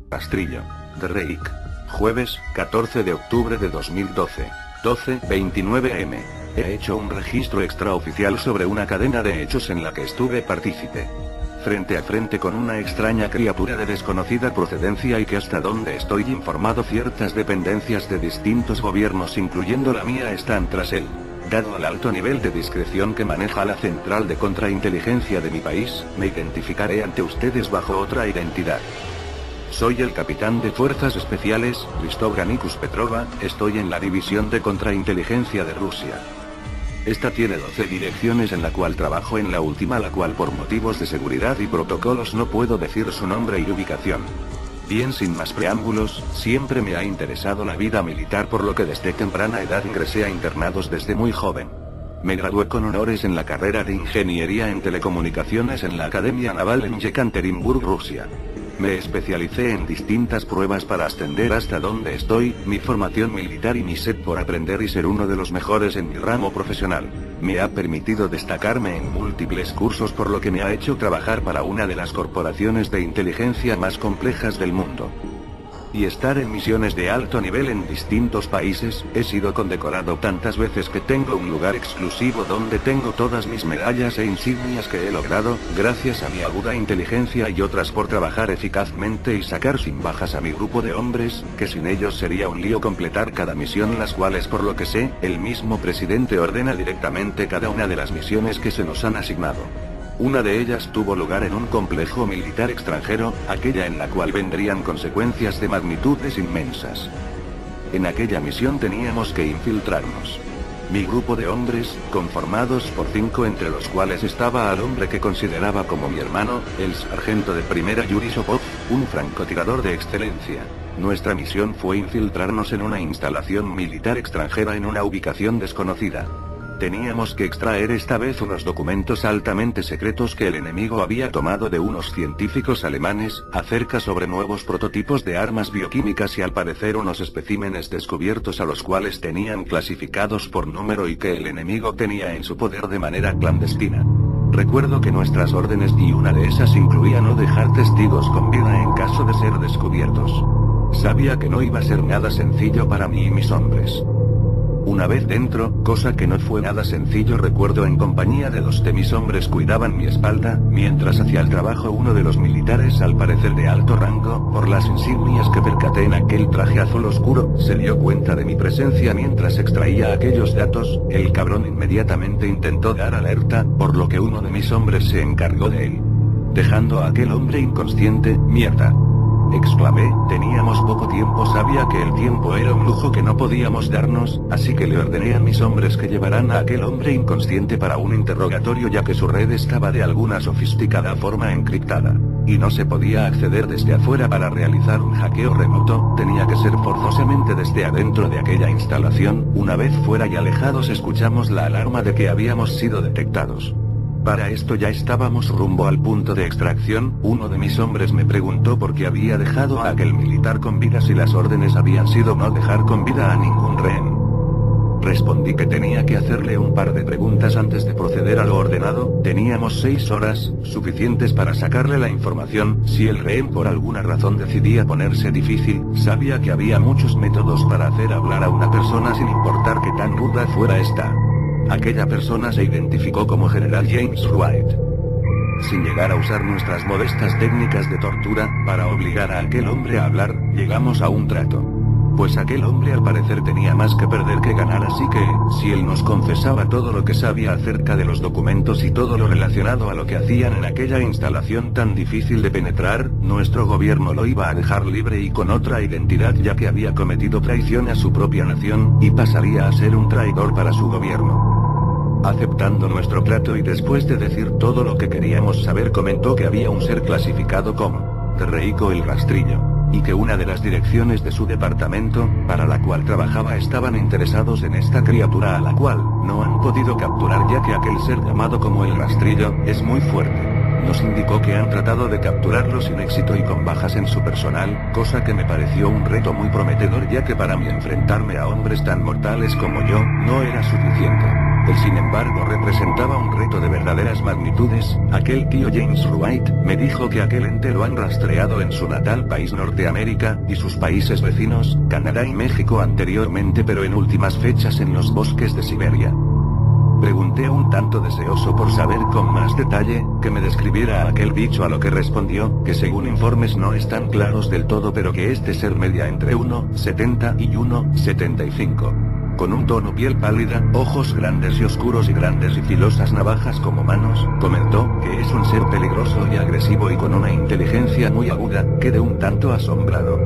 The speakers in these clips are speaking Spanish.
Rastrillo. Drake. Jueves, 14 de octubre de 2012. 12:29 am. He hecho un registro extraoficial sobre una cadena de hechos en la que estuve partícipe. Frente a frente con una extraña criatura de desconocida procedencia y que hasta donde estoy informado ciertas dependencias de distintos gobiernos incluyendo la mía están tras él. Dado el alto nivel de discreción que maneja la central de contrainteligencia de mi país, me identificaré ante ustedes bajo otra identidad. Soy el capitán de Fuerzas Especiales, Ristov Ganikus Petrova, estoy en la división de contrainteligencia de Rusia. Esta tiene 12 direcciones en la cual trabajo, en la última la cual por motivos de seguridad y protocolos no puedo decir su nombre y ubicación. Bien, sin más preámbulos, siempre me ha interesado la vida militar, por lo que desde temprana edad ingresé a internados desde muy joven. Me gradué con honores en la carrera de Ingeniería en Telecomunicaciones en la Academia Naval en Yekaterinburg, Rusia. Me especialicé en distintas pruebas para ascender hasta donde estoy. Mi formación militar y mi sed por aprender y ser uno de los mejores en mi ramo profesional me ha permitido destacarme en múltiples cursos, por lo que me ha hecho trabajar para una de las corporaciones de inteligencia más complejas del mundo. Y estar en misiones de alto nivel en distintos países. He sido condecorado tantas veces que tengo un lugar exclusivo donde tengo todas mis medallas e insignias que he logrado, gracias a mi aguda inteligencia, y otras por trabajar eficazmente y sacar sin bajas a mi grupo de hombres, que sin ellos sería un lío completar cada misión, las cuales, por lo que sé, el mismo presidente ordena directamente cada una de las misiones que se nos han asignado. Una de ellas tuvo lugar en un complejo militar extranjero, aquella en la cual vendrían consecuencias de magnitudes inmensas. En aquella misión teníamos que infiltrarnos. Mi grupo de hombres, conformados por 5 entre los cuales estaba al hombre que consideraba como mi hermano, el sargento de primera Yuri Sopov, un francotirador de excelencia. Nuestra misión fue infiltrarnos en una instalación militar extranjera en una ubicación desconocida. Teníamos que extraer esta vez unos documentos altamente secretos que el enemigo había tomado de unos científicos alemanes, acerca sobre nuevos prototipos de armas bioquímicas y al parecer unos especímenes descubiertos a los cuales tenían clasificados por número y que el enemigo tenía en su poder de manera clandestina. Recuerdo que nuestras órdenes y una de esas incluía no dejar testigos con vida en caso de ser descubiertos. Sabía que no iba a ser nada sencillo para mí y mis hombres. Una vez dentro, cosa que no fue nada sencillo, recuerdo en compañía de 2 de mis hombres cuidaban mi espalda, mientras hacía el trabajo uno de los militares, al parecer de alto rango, por las insignias que percaté en aquel traje azul oscuro, se dio cuenta de mi presencia mientras extraía aquellos datos. El cabrón inmediatamente intentó dar alerta, por lo que uno de mis hombres se encargó de él. Dejando a aquel hombre inconsciente. Mierda, exclamé, teníamos poco tiempo, sabía que el tiempo era un lujo que no podíamos darnos, así que le ordené a mis hombres que llevaran a aquel hombre inconsciente para un interrogatorio, ya que su red estaba de alguna sofisticada forma encriptada, y no se podía acceder desde afuera. Para realizar un hackeo remoto, tenía que ser forzosamente desde adentro de aquella instalación. Una vez fuera y alejados, escuchamos la alarma de que habíamos sido detectados. Para esto ya estábamos rumbo al punto de extracción. Uno de mis hombres me preguntó por qué había dejado a aquel militar con vida si las órdenes habían sido no dejar con vida a ningún rehén. Respondí que tenía que hacerle un par de preguntas antes de proceder a lo ordenado. Teníamos 6 horas, suficientes para sacarle la información. Si el rehén por alguna razón decidía ponerse difícil, sabía que había muchos métodos para hacer hablar a una persona sin importar qué tan ruda fuera esta. Aquella persona se identificó como General James Wright. Sin llegar a usar nuestras modestas técnicas de tortura, para obligar a aquel hombre a hablar, llegamos a un trato. Pues aquel hombre al parecer tenía más que perder que ganar, así que, si él nos confesaba todo lo que sabía acerca de los documentos y todo lo relacionado a lo que hacían en aquella instalación tan difícil de penetrar, nuestro gobierno lo iba a dejar libre y con otra identidad, ya que había cometido traición a su propia nación, y pasaría a ser un traidor para su gobierno. Aceptando nuestro trato y después de decir todo lo que queríamos saber, comentó que había un ser clasificado como Reiko el Rastrillo, y que una de las direcciones de su departamento, para la cual trabajaba, estaban interesados en esta criatura a la cual no han podido capturar, ya que aquel ser llamado como el Rastrillo es muy fuerte. Nos indicó que han tratado de capturarlo sin éxito y con bajas en su personal, cosa que me pareció un reto muy prometedor, ya que para mí enfrentarme a hombres tan mortales como yo no era suficiente. Sin embargo representaba un reto de verdaderas magnitudes. Aquel tío James Wright me dijo que aquel ente lo han rastreado en su natal país Norteamérica, y sus países vecinos, Canadá y México anteriormente, pero en últimas fechas en los bosques de Siberia. Pregunté un tanto deseoso por saber con más detalle, que me describiera a aquel bicho, a lo que respondió, que según informes no están claros del todo, pero que este ser media entre 1,70 y 1,75. Con un tono piel pálida, ojos grandes y oscuros y grandes y filosas navajas como manos, comentó, que es un ser peligroso y agresivo y con una inteligencia muy aguda. Quedé un tanto asombrado,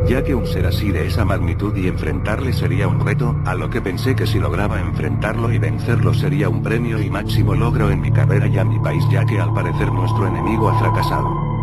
ya que un ser así de esa magnitud y enfrentarle sería un reto, a lo que pensé que si lograba enfrentarlo y vencerlo sería un premio y máximo logro en mi carrera y a mi país, ya que al parecer nuestro enemigo ha fracasado.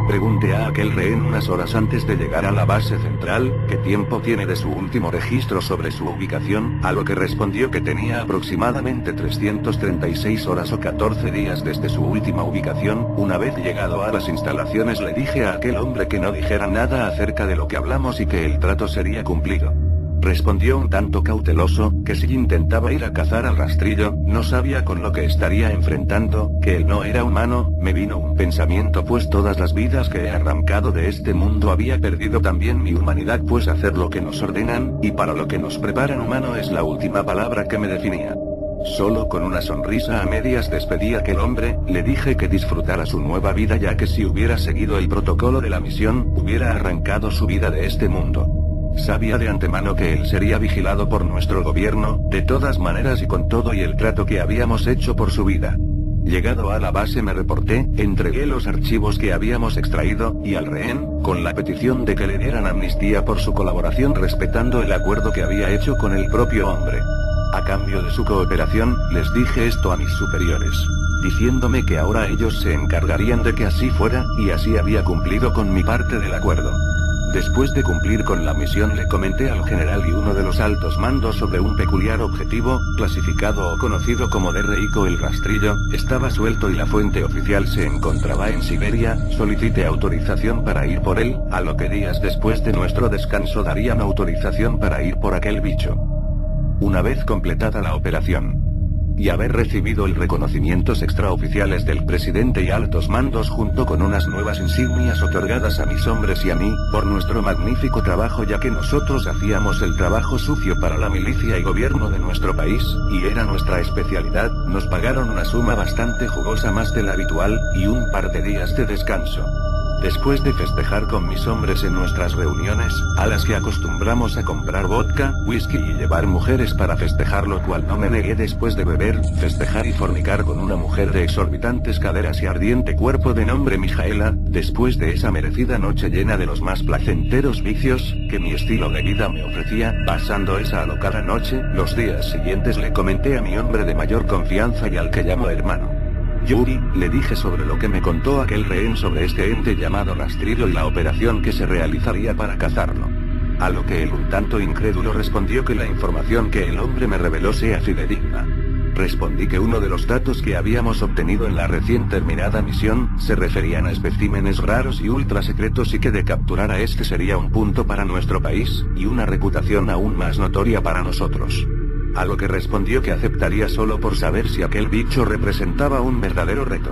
Pregunté a aquel rehén unas horas antes de llegar a la base central, qué tiempo tiene de su último registro sobre su ubicación, a lo que respondió que tenía aproximadamente 336 horas o 14 días desde su última ubicación. Una vez llegado a las instalaciones le dije a aquel hombre que no dijera nada acerca de lo que hablamos y que el trato sería cumplido. Respondió un tanto cauteloso, que si intentaba ir a cazar al rastrillo, no sabía con lo que estaría enfrentando, que él no era humano. Me vino un pensamiento, pues todas las vidas que he arrancado de este mundo había perdido también mi humanidad, pues hacer lo que nos ordenan, y para lo que nos preparan humano es la última palabra que me definía. Solo con una sonrisa a medias despedí a aquel hombre, le dije que disfrutara su nueva vida, ya que si hubiera seguido el protocolo de la misión, hubiera arrancado su vida de este mundo. Sabía de antemano que él sería vigilado por nuestro gobierno, de todas maneras y con todo y el trato que habíamos hecho por su vida. Llegado a la base me reporté, entregué los archivos que habíamos extraído, y al rehén, con la petición de que le dieran amnistía por su colaboración respetando el acuerdo que había hecho con el propio hombre. A cambio de su cooperación, les dije esto a mis superiores, diciéndome que ahora ellos se encargarían de que así fuera, y así había cumplido con mi parte del acuerdo. Después de cumplir con la misión le comenté al general y uno de los altos mandos sobre un peculiar objetivo, clasificado o conocido como DRICO. El rastrillo estaba suelto y la fuente oficial se encontraba en Siberia. Solicité autorización para ir por él, a lo que días después de nuestro descanso darían autorización para ir por aquel bicho. Una vez completada la operación, y haber recibido el reconocimientos extraoficiales del presidente y altos mandos junto con unas nuevas insignias otorgadas a mis hombres y a mí, por nuestro magnífico trabajo, ya que nosotros hacíamos el trabajo sucio para la milicia y gobierno de nuestro país, y era nuestra especialidad, nos pagaron una suma bastante jugosa, más de la habitual, y un par de días de descanso. Después de festejar con mis hombres en nuestras reuniones, a las que acostumbramos a comprar vodka, whisky y llevar mujeres para festejar, lo cual no me negué después de beber, festejar y fornicar con una mujer de exorbitantes caderas y ardiente cuerpo de nombre Mijaela, después de esa merecida noche llena de los más placenteros vicios que mi estilo de vida me ofrecía. Pasando esa alocada noche, los días siguientes le comenté a mi hombre de mayor confianza y al que llamo hermano Yuri, le dije sobre lo que me contó aquel rehén sobre este ente llamado rastrillo y la operación que se realizaría para cazarlo. A lo que él, un tanto incrédulo, respondió que la información que el hombre me reveló sea fidedigna. Respondí que uno de los datos que habíamos obtenido en la recién terminada misión se referían a especímenes raros y ultra secretos, y que de capturar a este sería un punto para nuestro país, y una reputación aún más notoria para nosotros. A lo que respondió que aceptaría solo por saber si aquel bicho representaba un verdadero reto.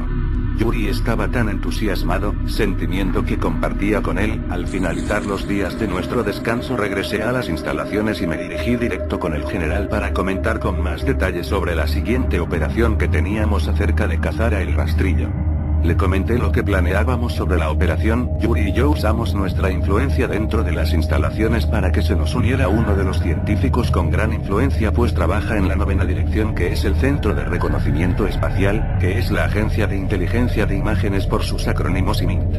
Yuri estaba tan entusiasmado, sentimiento que compartía con él. Al finalizar los días de nuestro descanso regresé a las instalaciones y me dirigí directo con el general para comentar con más detalles sobre la siguiente operación que teníamos acerca de cazar a el rastrillo. Le comenté lo que planeábamos sobre la operación. Yuri y yo usamos nuestra influencia dentro de las instalaciones para que se nos uniera uno de los científicos con gran influencia, pues trabaja en la 9ª dirección, que es el Centro de Reconocimiento Espacial, que es la agencia de inteligencia de imágenes por sus acrónimos IMINT.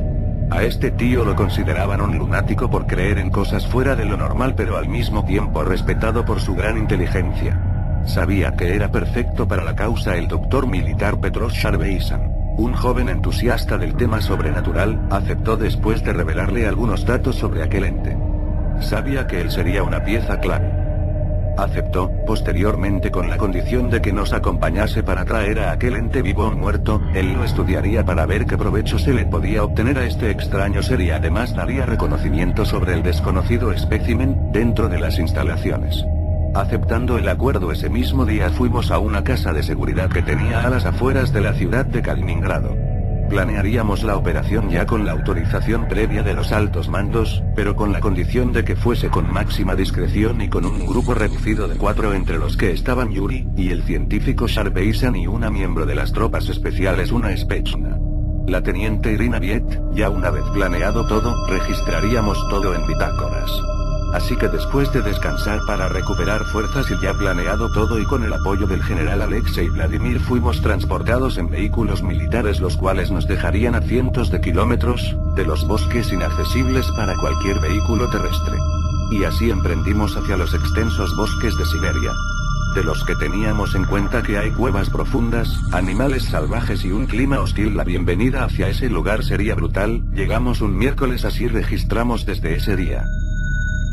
A este tío lo consideraban un lunático por creer en cosas fuera de lo normal, pero al mismo tiempo respetado por su gran inteligencia. Sabía que era perfecto para la causa. El doctor militar Petros Sharveisan, un joven entusiasta del tema sobrenatural, aceptó después de revelarle algunos datos sobre aquel ente. Sabía que él sería una pieza clave. Aceptó, posteriormente, con la condición de que nos acompañase para traer a aquel ente vivo o muerto. Él lo estudiaría para ver qué provecho se le podía obtener a este extraño ser, y además daría reconocimiento sobre el desconocido espécimen dentro de las instalaciones. Aceptando el acuerdo, ese mismo día fuimos a una casa de seguridad que tenía a las afueras de la ciudad de Kaliningrado. Planearíamos la operación ya con la autorización previa de los altos mandos, pero con la condición de que fuese con máxima discreción y con un grupo reducido de 4, entre los que estaban Yuri, y el científico Sharpeisan y una miembro de las tropas especiales, una Spetsna. La teniente Irina Viet. Ya una vez planeado todo, registraríamos todo en bitácoras. Así que después de descansar para recuperar fuerzas y ya planeado todo, y con el apoyo del general Alexei Vladimir, fuimos transportados en vehículos militares, los cuales nos dejarían a cientos de kilómetros de los bosques inaccesibles para cualquier vehículo terrestre. Y así emprendimos hacia los extensos bosques de Siberia, de los que teníamos en cuenta que hay cuevas profundas, animales salvajes y un clima hostil. La bienvenida hacia ese lugar sería brutal. Llegamos un miércoles, así registramos desde ese día.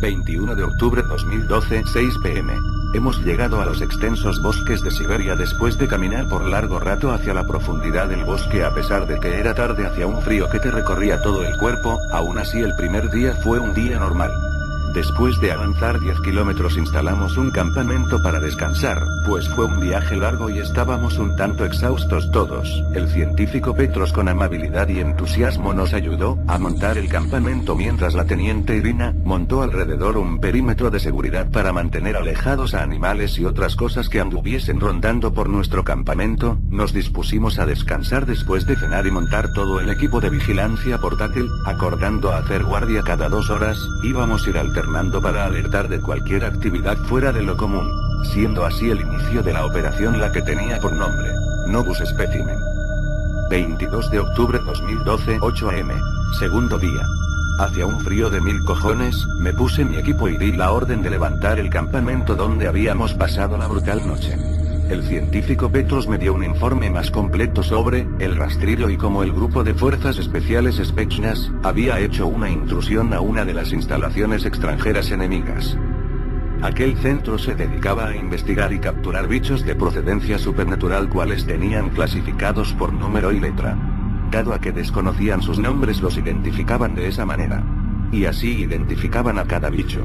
21 de octubre 2012, 6 p.m. Hemos llegado a los extensos bosques de Siberia después de caminar por largo rato hacia la profundidad del bosque. A pesar de que era tarde, hacía un frío que te recorría todo el cuerpo. Aún así, el primer día fue un día normal. Después de avanzar 10 kilómetros instalamos un campamento para descansar, pues fue un viaje largo y estábamos un tanto exhaustos todos. El científico Petros, con amabilidad y entusiasmo, nos ayudó a montar el campamento, mientras la teniente Irina montó alrededor un perímetro de seguridad para mantener alejados a animales y otras cosas que anduviesen rondando por nuestro campamento. Nos dispusimos a descansar después de cenar y montar todo el equipo de vigilancia portátil, acordando hacer guardia cada 2 horas. Íbamos a ir alternando para alertar de cualquier actividad fuera de lo común, siendo así el inicio de la operación la que tenía por nombre Novus Specimen. 22 de octubre 2012, 8 am. Segundo día. Hacia un frío de 1000 cojones, me puse mi equipo y di la orden de levantar el campamento donde habíamos pasado la brutal noche. El científico Petros me dio un informe más completo sobre el rastrillo y cómo el grupo de fuerzas especiales Spetsnaz había hecho una intrusión a una de las instalaciones extranjeras enemigas. Aquel centro se dedicaba a investigar y capturar bichos de procedencia supernatural, cuales tenían clasificados por número y letra. Dado a que desconocían sus nombres, los identificaban de esa manera. Y así identificaban a cada bicho.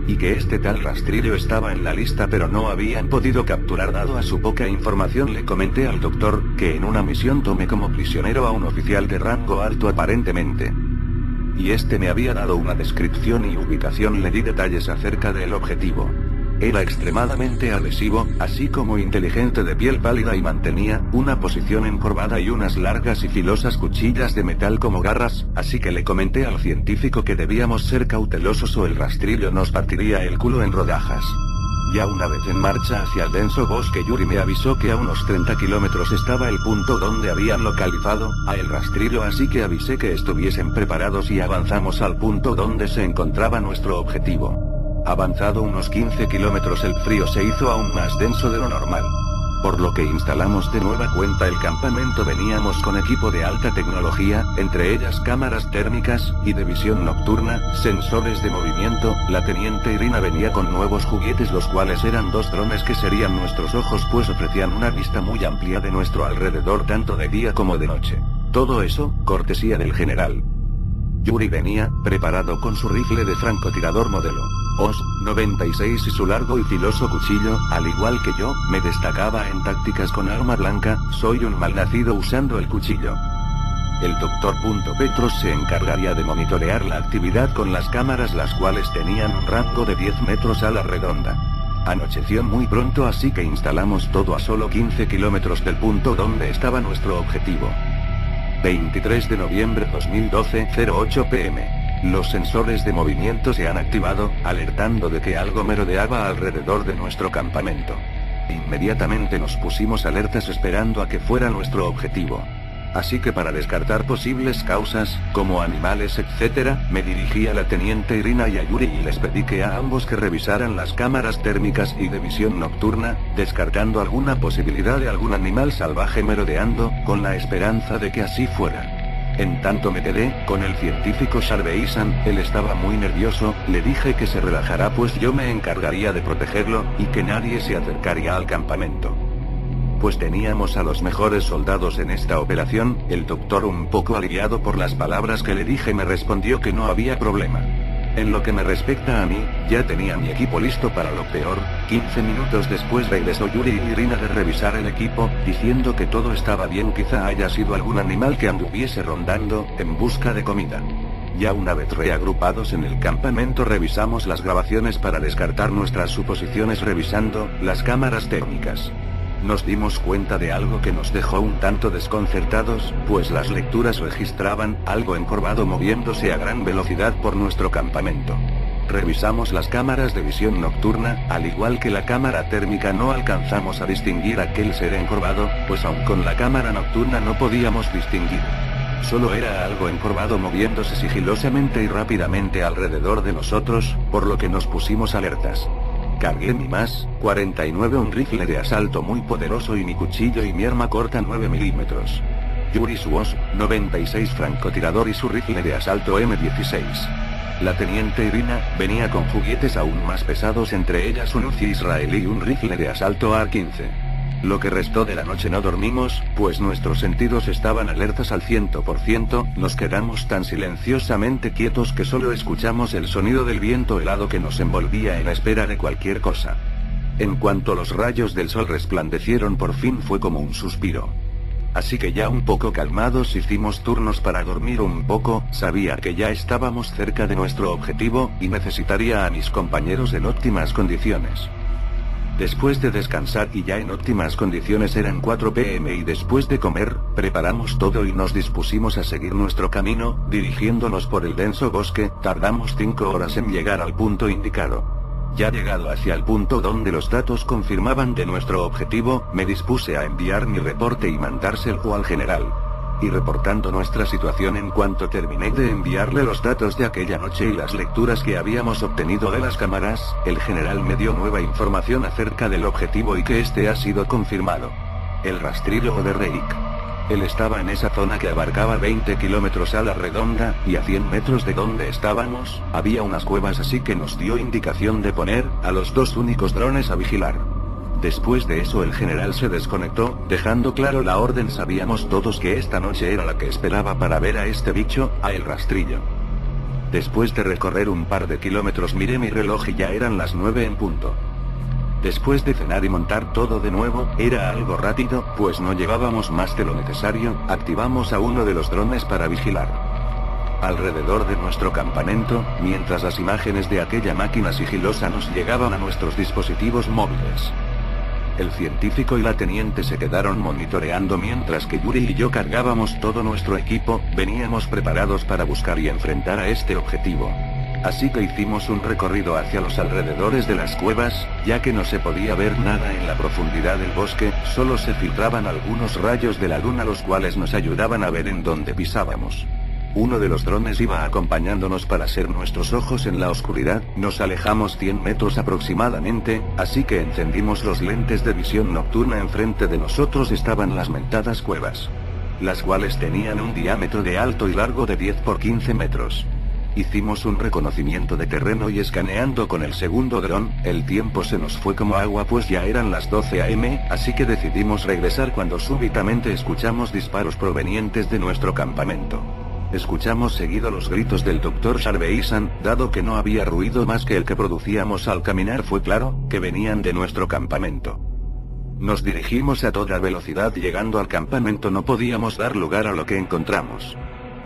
Y que este tal rastrillo estaba en la lista, pero no habían podido capturar. Dado a su poca información, le comenté al doctor que en una misión tomé como prisionero a un oficial de rango alto aparentemente. Y este me había dado una descripción y ubicación. Le di detalles acerca del objetivo. Era extremadamente agresivo, así como inteligente, de piel pálida, y mantenía una posición encorvada y unas largas y filosas cuchillas de metal como garras, así que le comenté al científico que debíamos ser cautelosos o el rastrillo nos partiría el culo en rodajas. Ya una vez en marcha hacia el denso bosque, Yuri me avisó que a unos 30 kilómetros estaba el punto donde habían localizado a el rastrillo, así que avisé que estuviesen preparados y avanzamos al punto donde se encontraba nuestro objetivo. Avanzado unos 15 kilómetros, el frío se hizo aún más denso de lo normal, por lo que instalamos de nueva cuenta el campamento. Veníamos con equipo de alta tecnología, entre ellas cámaras térmicas y de visión nocturna, sensores de movimiento. La teniente Irina venía con nuevos juguetes, los cuales eran 2 drones que serían nuestros ojos, pues ofrecían una vista muy amplia de nuestro alrededor tanto de día como de noche. Todo eso, cortesía del general. Yuri venía preparado con su rifle de francotirador modelo OS-96 y su largo y filoso cuchillo. Al igual que yo, me destacaba en tácticas con arma blanca. Soy un malnacido usando el cuchillo. El doctor Petros se encargaría de monitorear la actividad con las cámaras, las cuales tenían un rango de 10 metros a la redonda. Anocheció muy pronto, así que instalamos todo a solo 15 kilómetros del punto donde estaba nuestro objetivo. 23 de noviembre 2012, 08 p.m. Los sensores de movimiento se han activado, alertando de que algo merodeaba alrededor de nuestro campamento. Inmediatamente nos pusimos alertas esperando a que fuera nuestro objetivo. Así que para descartar posibles causas, como animales etc., me dirigí a la teniente Irina y a Yuri y les pedí que a ambos que revisaran las cámaras térmicas y de visión nocturna, descartando alguna posibilidad de algún animal salvaje merodeando, con la esperanza de que así fuera. En tanto me quedé con el científico Sharpeisan. Él estaba muy nervioso. Le dije que se relajara, pues yo me encargaría de protegerlo, y que nadie se acercaría al campamento, pues teníamos a los mejores soldados en esta operación. El doctor, un poco aliviado por las palabras que le dije, me respondió que no había problema. En lo que me respecta a mí, ya tenía mi equipo listo para lo peor. 15 minutos después regresó Yuri y Irina de revisar el equipo, diciendo que todo estaba bien. Quizá haya sido algún animal que anduviese rondando, en busca de comida. Ya una vez reagrupados en el campamento revisamos las grabaciones para descartar nuestras suposiciones revisando las cámaras técnicas. Nos dimos cuenta de algo que nos dejó un tanto desconcertados, pues las lecturas registraban algo encorvado moviéndose a gran velocidad por nuestro campamento. Revisamos las cámaras de visión nocturna, al igual que la cámara térmica no alcanzamos a distinguir aquel ser encorvado, pues aun con la cámara nocturna no podíamos distinguir. Solo era algo encorvado moviéndose sigilosamente y rápidamente alrededor de nosotros, por lo que nos pusimos alertas. Cargué mi MAS 49, un rifle de asalto muy poderoso, y mi cuchillo y mi arma corta 9 milímetros. Yuri su OS 96 francotirador y su rifle de asalto M16. La teniente Irina venía con juguetes aún más pesados, entre ellas un Uzi israelí y un rifle de asalto AR-15. Lo que restó de la noche no dormimos, pues nuestros sentidos estaban alertas al 100%, nos quedamos tan silenciosamente quietos que solo escuchamos el sonido del viento helado que nos envolvía en espera de cualquier cosa. En cuanto los rayos del sol resplandecieron por fin fue como un suspiro. Así que ya un poco calmados hicimos turnos para dormir un poco. Sabía que ya estábamos cerca de nuestro objetivo, y necesitaría a mis compañeros en óptimas condiciones. Después de descansar y ya en óptimas condiciones eran 4 p.m. y después de comer, preparamos todo y nos dispusimos a seguir nuestro camino, dirigiéndonos por el denso bosque. Tardamos 5 horas en llegar al punto indicado. Ya llegado hacia el punto donde los datos confirmaban de nuestro objetivo, me dispuse a enviar mi reporte y mandárselo al general. Y reportando nuestra situación en cuanto terminé de enviarle los datos de aquella noche y las lecturas que habíamos obtenido de las cámaras, el general me dio nueva información acerca del objetivo y que este ha sido confirmado. El rastrillo de Reik. Él estaba en esa zona que abarcaba 20 kilómetros a la redonda, y a 100 metros de donde estábamos, había unas cuevas, así que nos dio indicación de poner a los 2 únicos drones a vigilar. Después de eso el general se desconectó, dejando claro la orden. Sabíamos todos que esta noche era la que esperaba para ver a este bicho, a el rastrillo. Después de recorrer un par de kilómetros miré mi reloj y ya eran las 9 en punto. Después de cenar y montar todo de nuevo, era algo rápido, pues no llevábamos más de lo necesario. Activamos a uno de los drones para vigilar alrededor de nuestro campamento, mientras las imágenes de aquella máquina sigilosa nos llegaban a nuestros dispositivos móviles. El científico y la teniente se quedaron monitoreando mientras que Yuri y yo cargábamos todo nuestro equipo. Veníamos preparados para buscar y enfrentar a este objetivo. Así que hicimos un recorrido hacia los alrededores de las cuevas, ya que no se podía ver nada en la profundidad del bosque, solo se filtraban algunos rayos de la luna los cuales nos ayudaban a ver en dónde pisábamos. Uno de los drones iba acompañándonos para ser nuestros ojos en la oscuridad. Nos alejamos 100 metros aproximadamente, así que encendimos los lentes de visión nocturna. Enfrente de nosotros estaban las mentadas cuevas, las cuales tenían un diámetro de alto y largo de 10 por 15 metros. Hicimos un reconocimiento de terreno y escaneando con el segundo dron, el tiempo se nos fue como agua, pues ya eran las 12 a.m., así que decidimos regresar cuando súbitamente escuchamos disparos provenientes de nuestro campamento. Escuchamos seguido los gritos del Dr. Sarbeisan. Dado que no había ruido más que el que producíamos al caminar, fue claro que venían de nuestro campamento. Nos dirigimos a toda velocidad. Llegando al campamento no podíamos dar lugar a lo que encontramos.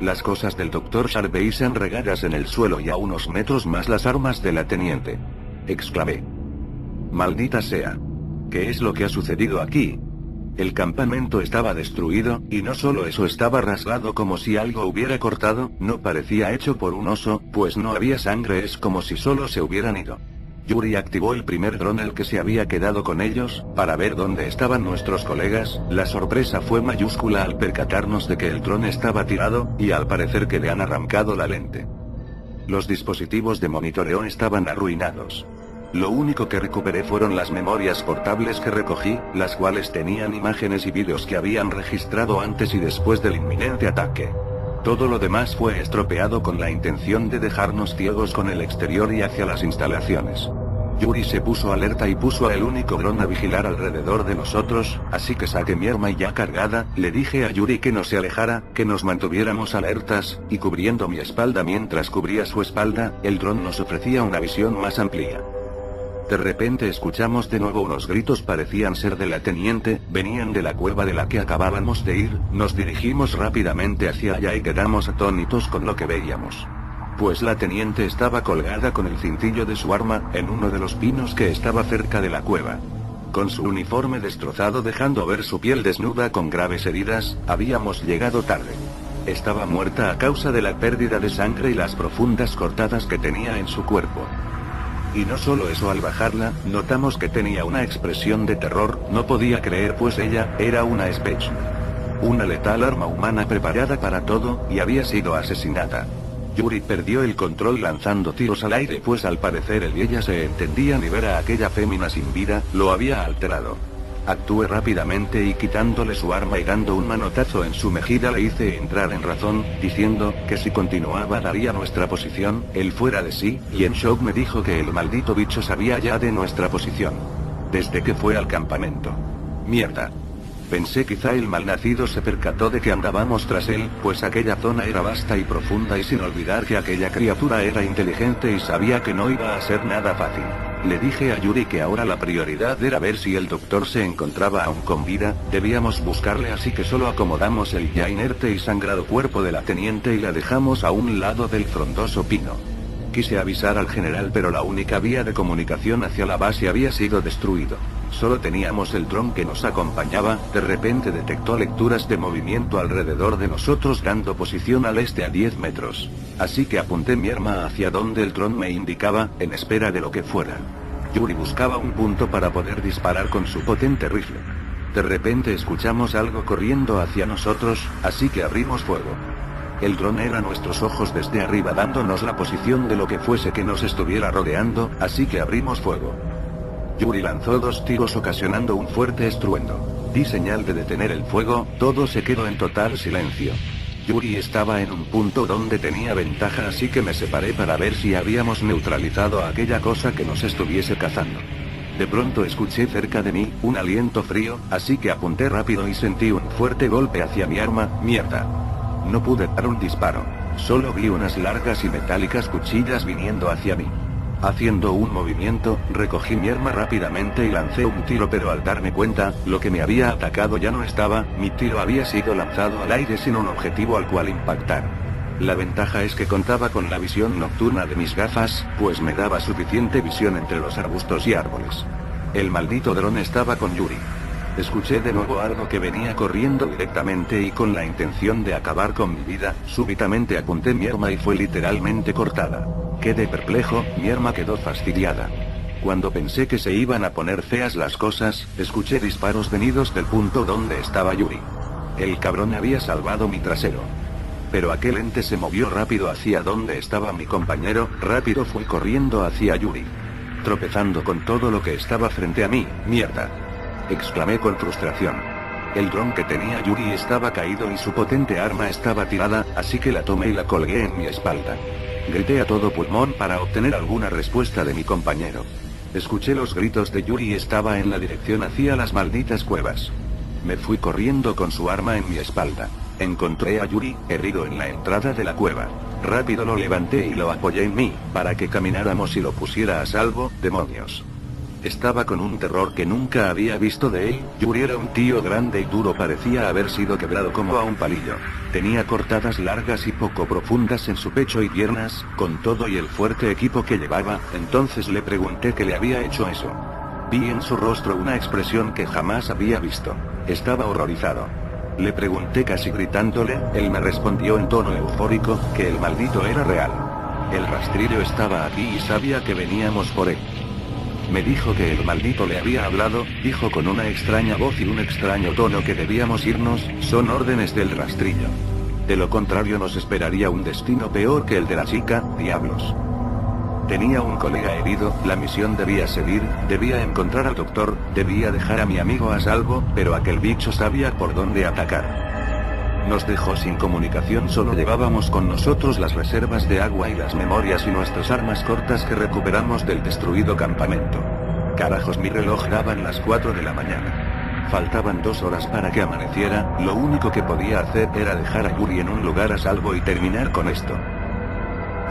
Las cosas del Dr. Sarbeisan regadas en el suelo y a unos metros más las armas de la teniente. Exclamé. Maldita sea. ¿Qué es lo que ha sucedido aquí? El campamento estaba destruido, y no solo eso, estaba rasgado como si algo hubiera cortado. No parecía hecho por un oso, pues no había sangre, es como si solo se hubieran ido. Yuri activó el primer dron, el que se había quedado con ellos, para ver dónde estaban nuestros colegas. La sorpresa fue mayúscula al percatarnos de que el dron estaba tirado, y al parecer que le han arrancado la lente. Los dispositivos de monitoreo estaban arruinados. Lo único que recuperé fueron las memorias portables que recogí, las cuales tenían imágenes y vídeos que habían registrado antes y después del inminente ataque. Todo lo demás fue estropeado con la intención de dejarnos ciegos con el exterior y hacia las instalaciones. Yuri se puso alerta y puso al único dron a vigilar alrededor de nosotros, así que saqué mi arma y ya cargada, le dije a Yuri que no se alejara, que nos mantuviéramos alertas, y cubriendo mi espalda mientras cubría su espalda, el dron nos ofrecía una visión más amplia. De repente escuchamos de nuevo unos gritos, parecían ser de la teniente, venían de la cueva de la que acabábamos de ir, nos dirigimos rápidamente hacia allá y quedamos atónitos con lo que veíamos. Pues la teniente estaba colgada con el cintillo de su arma, en uno de los pinos que estaba cerca de la cueva. Con su uniforme destrozado dejando ver su piel desnuda con graves heridas, habíamos llegado tarde. Estaba muerta a causa de la pérdida de sangre y las profundas cortadas que tenía en su cuerpo. Y no solo eso, al bajarla, notamos que tenía una expresión de terror, no podía creer pues ella, era una Spech. Una letal arma humana preparada para todo, y había sido asesinada. Yuri perdió el control lanzando tiros al aire, pues al parecer él y ella se entendían y ver a aquella fémina sin vida, lo había alterado. Actué rápidamente y quitándole su arma y dando un manotazo en su mejilla le hice entrar en razón, diciendo que si continuaba daría nuestra posición, él fuera de sí, y en shock me dijo que el maldito bicho sabía ya de nuestra posición. Desde que fue al campamento. Mierda. Pensé quizá el malnacido se percató de que andábamos tras él, pues aquella zona era vasta y profunda y sin olvidar que aquella criatura era inteligente y sabía que no iba a ser nada fácil. Le dije a Yuri que ahora la prioridad era ver si el doctor se encontraba aún con vida, debíamos buscarle, así que solo acomodamos el ya inerte y sangrado cuerpo de la teniente y la dejamos a un lado del frondoso pino. Quise avisar al general, pero la única vía de comunicación hacia la base había sido destruido. Solo teníamos el dron que nos acompañaba, de repente detectó lecturas de movimiento alrededor de nosotros dando posición al este a 10 metros. Así que apunté mi arma hacia donde el dron me indicaba, en espera de lo que fuera. Yuri buscaba un punto para poder disparar con su potente rifle. De repente escuchamos algo corriendo hacia nosotros, así que abrimos fuego. El dron era nuestros ojos desde arriba dándonos la posición de lo que fuese que nos estuviera rodeando, así que abrimos fuego. Yuri lanzó 2 tiros ocasionando un fuerte estruendo. Di señal de detener el fuego, todo se quedó en total silencio. Yuri estaba en un punto donde tenía ventaja, así que me separé para ver si habíamos neutralizado a aquella cosa que nos estuviese cazando. De pronto escuché cerca de mí un aliento frío, así que apunté rápido y sentí un fuerte golpe hacia mi arma. Mierda. No pude dar un disparo. Solo vi unas largas y metálicas cuchillas viniendo hacia mí. Haciendo un movimiento, recogí mi arma rápidamente y lancé un tiro, pero al darme cuenta, lo que me había atacado ya no estaba, mi tiro había sido lanzado al aire sin un objetivo al cual impactar. La ventaja es que contaba con la visión nocturna de mis gafas, pues me daba suficiente visión entre los arbustos y árboles. El maldito dron estaba con Yuri. Escuché de nuevo algo que venía corriendo directamente y con la intención de acabar con mi vida, súbitamente apunté mi arma y fue literalmente cortada. Quedé perplejo, mi arma quedó fastidiada. Cuando pensé que se iban a poner feas las cosas, escuché disparos venidos del punto donde estaba Yuri. El cabrón había salvado mi trasero. Pero aquel ente se movió rápido hacia donde estaba mi compañero, rápido fue corriendo hacia Yuri. Tropezando con todo lo que estaba frente a mí. Mierda. Exclamé con frustración. El dron que tenía Yuri estaba caído y su potente arma estaba tirada, así que la tomé y la colgué en mi espalda. Grité a todo pulmón para obtener alguna respuesta de mi compañero. Escuché los gritos de Yuri y estaba en la dirección hacia las malditas cuevas. Me fui corriendo con su arma en mi espalda. Encontré a Yuri, herido en la entrada de la cueva. Rápido lo levanté y lo apoyé en mí, para que camináramos y lo pusiera a salvo. Demonios. Estaba con un terror que nunca había visto de él. Yuri era un tío grande y duro, parecía haber sido quebrado como a un palillo. Tenía cortadas largas y poco profundas en su pecho y piernas, con todo y el fuerte equipo que llevaba. Entonces le pregunté qué le había hecho eso. Vi en su rostro una expresión que jamás había visto. Estaba horrorizado. Le pregunté casi gritándole, él me respondió en tono eufórico, que el maldito era real. El rastrillo estaba aquí y sabía que veníamos por él. Me dijo que el maldito le había hablado, dijo con una extraña voz y un extraño tono que debíamos irnos, son órdenes del rastrillo. De lo contrario nos esperaría un destino peor que el de la chica, diablos. Tenía un colega herido, la misión debía seguir, debía encontrar al doctor, debía dejar a mi amigo a salvo, pero aquel bicho sabía por dónde atacar. Nos dejó sin comunicación, solo llevábamos con nosotros las reservas de agua y las memorias y nuestras armas cortas que recuperamos del destruido campamento. Carajos, mi reloj daban las 4 de la mañana. Faltaban 2 horas para que amaneciera, lo único que podía hacer era dejar a Yuri en un lugar a salvo y terminar con esto.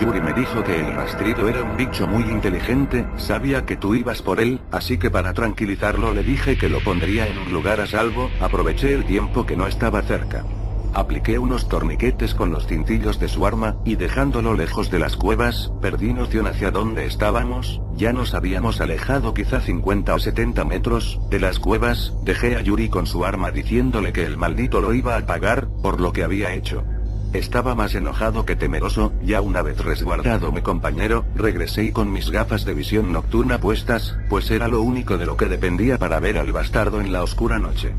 Yuri me dijo que el rastrillo era un bicho muy inteligente, sabía que tú ibas por él, así que para tranquilizarlo le dije que lo pondría en un lugar a salvo, aproveché el tiempo que no estaba cerca. Apliqué unos torniquetes con los cintillos de su arma, y dejándolo lejos de las cuevas, perdí noción hacia dónde estábamos. Ya nos habíamos alejado quizá 50 o 70 metros de las cuevas. Dejé a Yuri con su arma diciéndole que el maldito lo iba a pagar por lo que había hecho. Estaba más enojado que temeroso. Ya una vez resguardado mi compañero, regresé y con mis gafas de visión nocturna puestas, pues era lo único de lo que dependía para ver al bastardo en la oscura noche.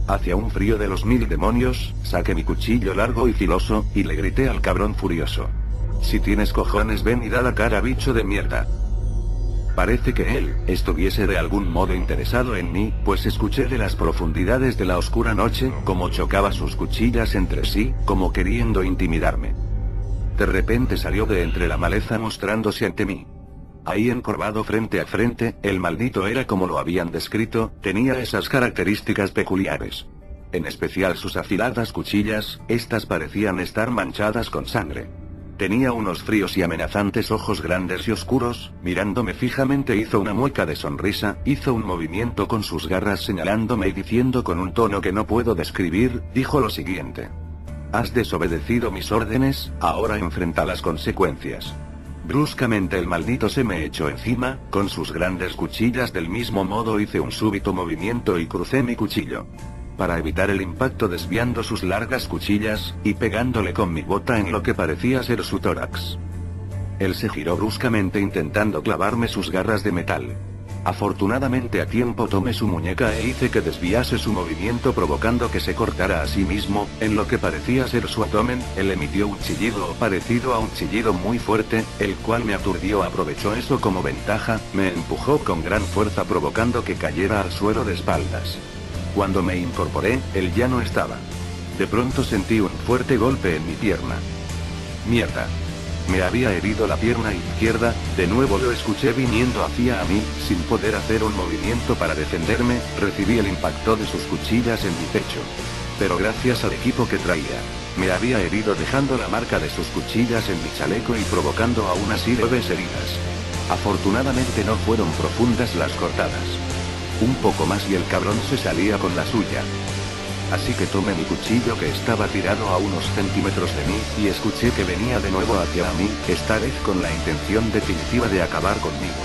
Hacia un frío de los 1000 demonios, saqué mi cuchillo largo y filoso, y le grité al cabrón furioso: si tienes cojones, ven y da la cara, bicho de mierda. Parece que él estuviese de algún modo interesado en mí, pues escuché de las profundidades de la oscura noche cómo chocaba sus cuchillas entre sí, como queriendo intimidarme. De repente salió de entre la maleza mostrándose ante mí. Ahí encorvado frente a frente, el maldito era como lo habían descrito, tenía esas características peculiares. En especial sus afiladas cuchillas, estas parecían estar manchadas con sangre. Tenía unos fríos y amenazantes ojos grandes y oscuros, mirándome fijamente hizo una mueca de sonrisa, hizo un movimiento con sus garras señalándome y diciendo con un tono que no puedo describir, dijo lo siguiente: has desobedecido mis órdenes, ahora enfrenta las consecuencias. Bruscamente el maldito se me echó encima, con sus grandes cuchillas. Del mismo modo hice un súbito movimiento y crucé mi cuchillo para evitar el impacto, desviando sus largas cuchillas, y pegándole con mi bota en lo que parecía ser su tórax. Él se giró bruscamente intentando clavarme sus garras de metal. Afortunadamente a tiempo tomé su muñeca e hice que desviase su movimiento, provocando que se cortara a sí mismo, en lo que parecía ser su abdomen. Él emitió un chillido parecido a un chillido muy fuerte, el cual me aturdió. Aprovechó eso como ventaja, me empujó con gran fuerza provocando que cayera al suelo de espaldas. Cuando me incorporé, él ya no estaba. De pronto sentí un fuerte golpe en mi pierna. Mierda. Me había herido la pierna izquierda. De nuevo lo escuché viniendo hacia mí, sin poder hacer un movimiento para defenderme, recibí el impacto de sus cuchillas en mi pecho. Pero gracias al equipo que traía, me había herido dejando la marca de sus cuchillas en mi chaleco y provocando aún así leves heridas. Afortunadamente no fueron profundas las cortadas. Un poco más y el cabrón se salía con la suya. Así que tomé mi cuchillo que estaba tirado a unos centímetros de mí, y escuché que venía de nuevo hacia mí, esta vez con la intención definitiva de acabar conmigo.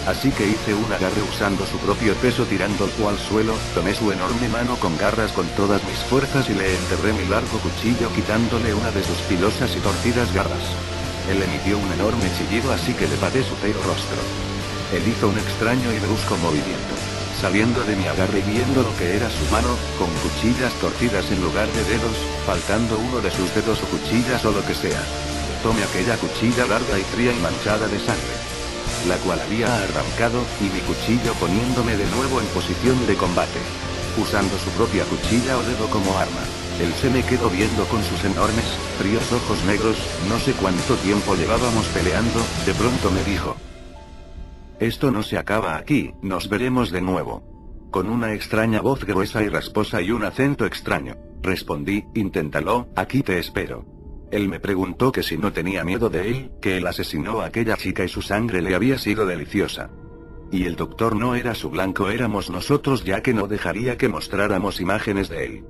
Así que hice un agarre usando su propio peso tirándolo al suelo, tomé su enorme mano con garras con todas mis fuerzas y le enterré mi largo cuchillo quitándole una de sus filosas y torcidas garras. Él emitió un enorme chillido, así que le paté su feo rostro. Él hizo un extraño y brusco movimiento, saliendo de mi agarre y viendo lo que era su mano, con cuchillas torcidas en lugar de dedos, faltando uno de sus dedos o cuchillas o lo que sea. Tomé aquella cuchilla larga y fría y manchada de sangre, la cual había arrancado, y mi cuchillo poniéndome de nuevo en posición de combate. Usando su propia cuchilla o dedo como arma, él se me quedó viendo con sus enormes, fríos ojos negros. No sé cuánto tiempo llevábamos peleando. De pronto me dijo: esto no se acaba aquí, nos veremos de nuevo. Con una extraña voz gruesa y rasposa y un acento extraño, respondí: inténtalo, aquí te espero. Él me preguntó que si no tenía miedo de él, que él asesinó a aquella chica y su sangre le había sido deliciosa. Y el doctor no era su blanco, éramos nosotros, ya que no dejaría que mostráramos imágenes de él.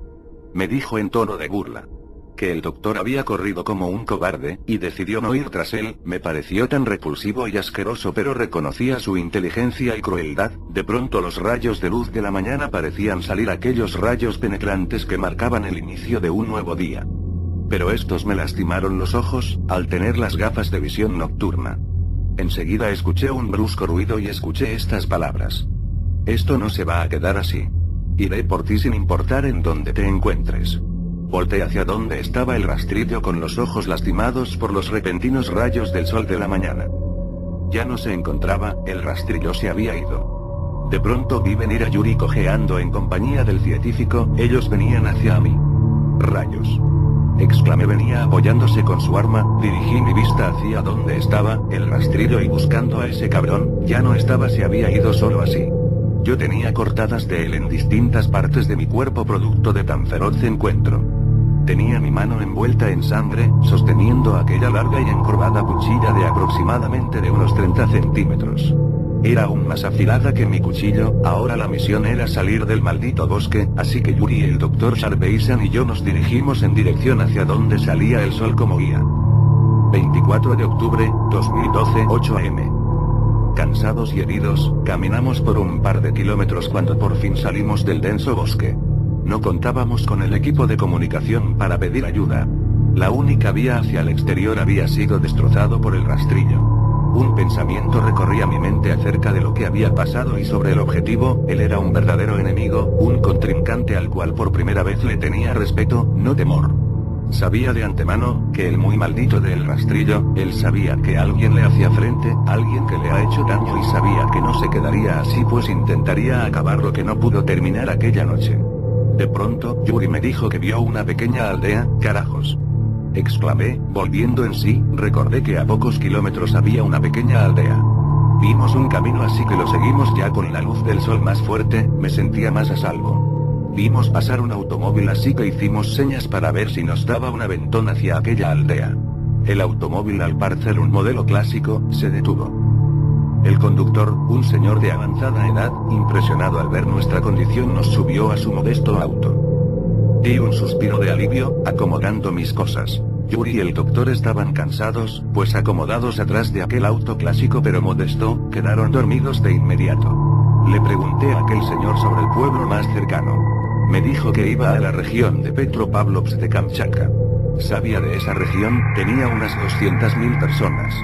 Me dijo en tono de burla que el doctor había corrido como un cobarde, y decidió no ir tras él. Me pareció tan repulsivo y asqueroso, pero reconocía su inteligencia y crueldad. De pronto los rayos de luz de la mañana parecían salir, aquellos rayos penetrantes que marcaban el inicio de un nuevo día. Pero estos me lastimaron los ojos, al tener las gafas de visión nocturna. Enseguida escuché un brusco ruido y escuché estas palabras: esto no se va a quedar así. Iré por ti sin importar en dónde te encuentres. Volté hacia donde estaba el rastrillo con los ojos lastimados por los repentinos rayos del sol de la mañana. Ya no se encontraba, el rastrillo se había ido. De pronto vi venir a Yuri cojeando en compañía del científico, ellos venían hacia mí. Rayos. exclamé. Venía apoyándose con su arma, dirigí mi vista hacia donde estaba el rastrillo y buscando a ese cabrón, ya no estaba, se había ido solo así. Yo tenía cortadas de él en distintas partes de mi cuerpo producto de tan feroz encuentro. Tenía mi mano envuelta en sangre, sosteniendo aquella larga y encorvada cuchilla de aproximadamente de unos 30 centímetros. Era aún más afilada que mi cuchillo. Ahora la misión era salir del maldito bosque, así que Yuri, el Dr. Sharpeisan y yo nos dirigimos en dirección hacia donde salía el sol como guía. 24 de octubre, 2012, 8 am. Cansados y heridos, caminamos por un par de kilómetros cuando por fin salimos del denso bosque. No contábamos con el equipo de comunicación para pedir ayuda. La única vía hacia el exterior había sido destrozado por el rastrillo. Un pensamiento recorría mi mente acerca de lo que había pasado y sobre el objetivo. Él era un verdadero enemigo, un contrincante al cual por primera vez le tenía respeto, no temor. Sabía de antemano que el muy maldito del rastrillo, él sabía que alguien le hacía frente, alguien que le ha hecho daño, y sabía que no se quedaría así, pues intentaría acabar lo que no pudo terminar aquella noche. De pronto, Yuri me dijo que vio una pequeña aldea. Carajos, exclamé, volviendo en sí. Recordé que a pocos kilómetros había una pequeña aldea. Vimos un camino, así que lo seguimos. Ya con la luz del sol más fuerte, me sentía más a salvo. Vimos pasar un automóvil, así que hicimos señas para ver si nos daba un aventón hacia aquella aldea. El automóvil, al parecer un modelo clásico, se detuvo. El conductor, un señor de avanzada edad, impresionado al ver nuestra condición, nos subió a su modesto auto. Di un suspiro de alivio, acomodando mis cosas. Yuri y el doctor estaban cansados, pues acomodados atrás de aquel auto clásico pero modesto, quedaron dormidos de inmediato. Le pregunté a aquel señor sobre el pueblo más cercano. Me dijo que iba a la región de Petropavlovsk de Kamchatka. Sabía de esa región, tenía unas 200.000 personas.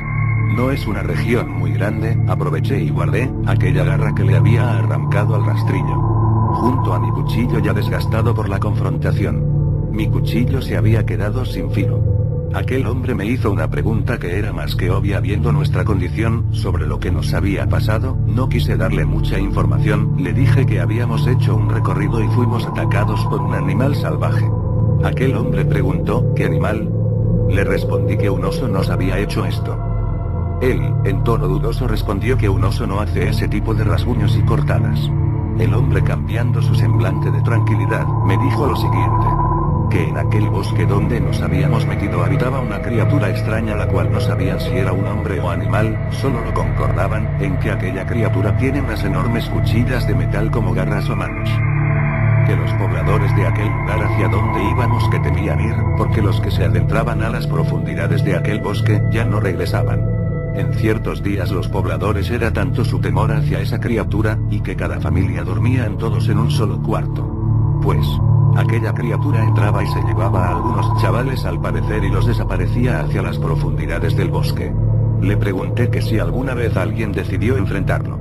No es una región muy grande. Aproveché y guardé aquella garra que le había arrancado al rastrillo junto a mi cuchillo ya desgastado por la confrontación. Mi cuchillo se había quedado sin filo. Aquel hombre me hizo una pregunta que era más que obvia viendo nuestra condición, sobre lo que nos había pasado. No quise darle mucha información, le dije que habíamos hecho un recorrido y fuimos atacados por un animal salvaje. Aquel hombre preguntó, ¿qué animal? Le respondí que un oso nos había hecho esto. Él, en tono dudoso, respondió que un oso no hace ese tipo de rasguños y cortadas. El hombre, cambiando su semblante de tranquilidad, me dijo lo siguiente: que en aquel bosque donde nos habíamos metido habitaba una criatura extraña, la cual no sabían si era un hombre o animal, solo lo concordaban en que aquella criatura tiene unas enormes cuchillas de metal como garras o manos. Que los pobladores de aquel lugar hacia donde íbamos que temían ir, porque los que se adentraban a las profundidades de aquel bosque ya no regresaban. En ciertos días los pobladores era tanto su temor hacia esa criatura, y que cada familia dormían todos en un solo cuarto. Pues, aquella criatura entraba y se llevaba a algunos chavales al parecer y los desaparecía hacia las profundidades del bosque. Le pregunté que si alguna vez alguien decidió enfrentarlo.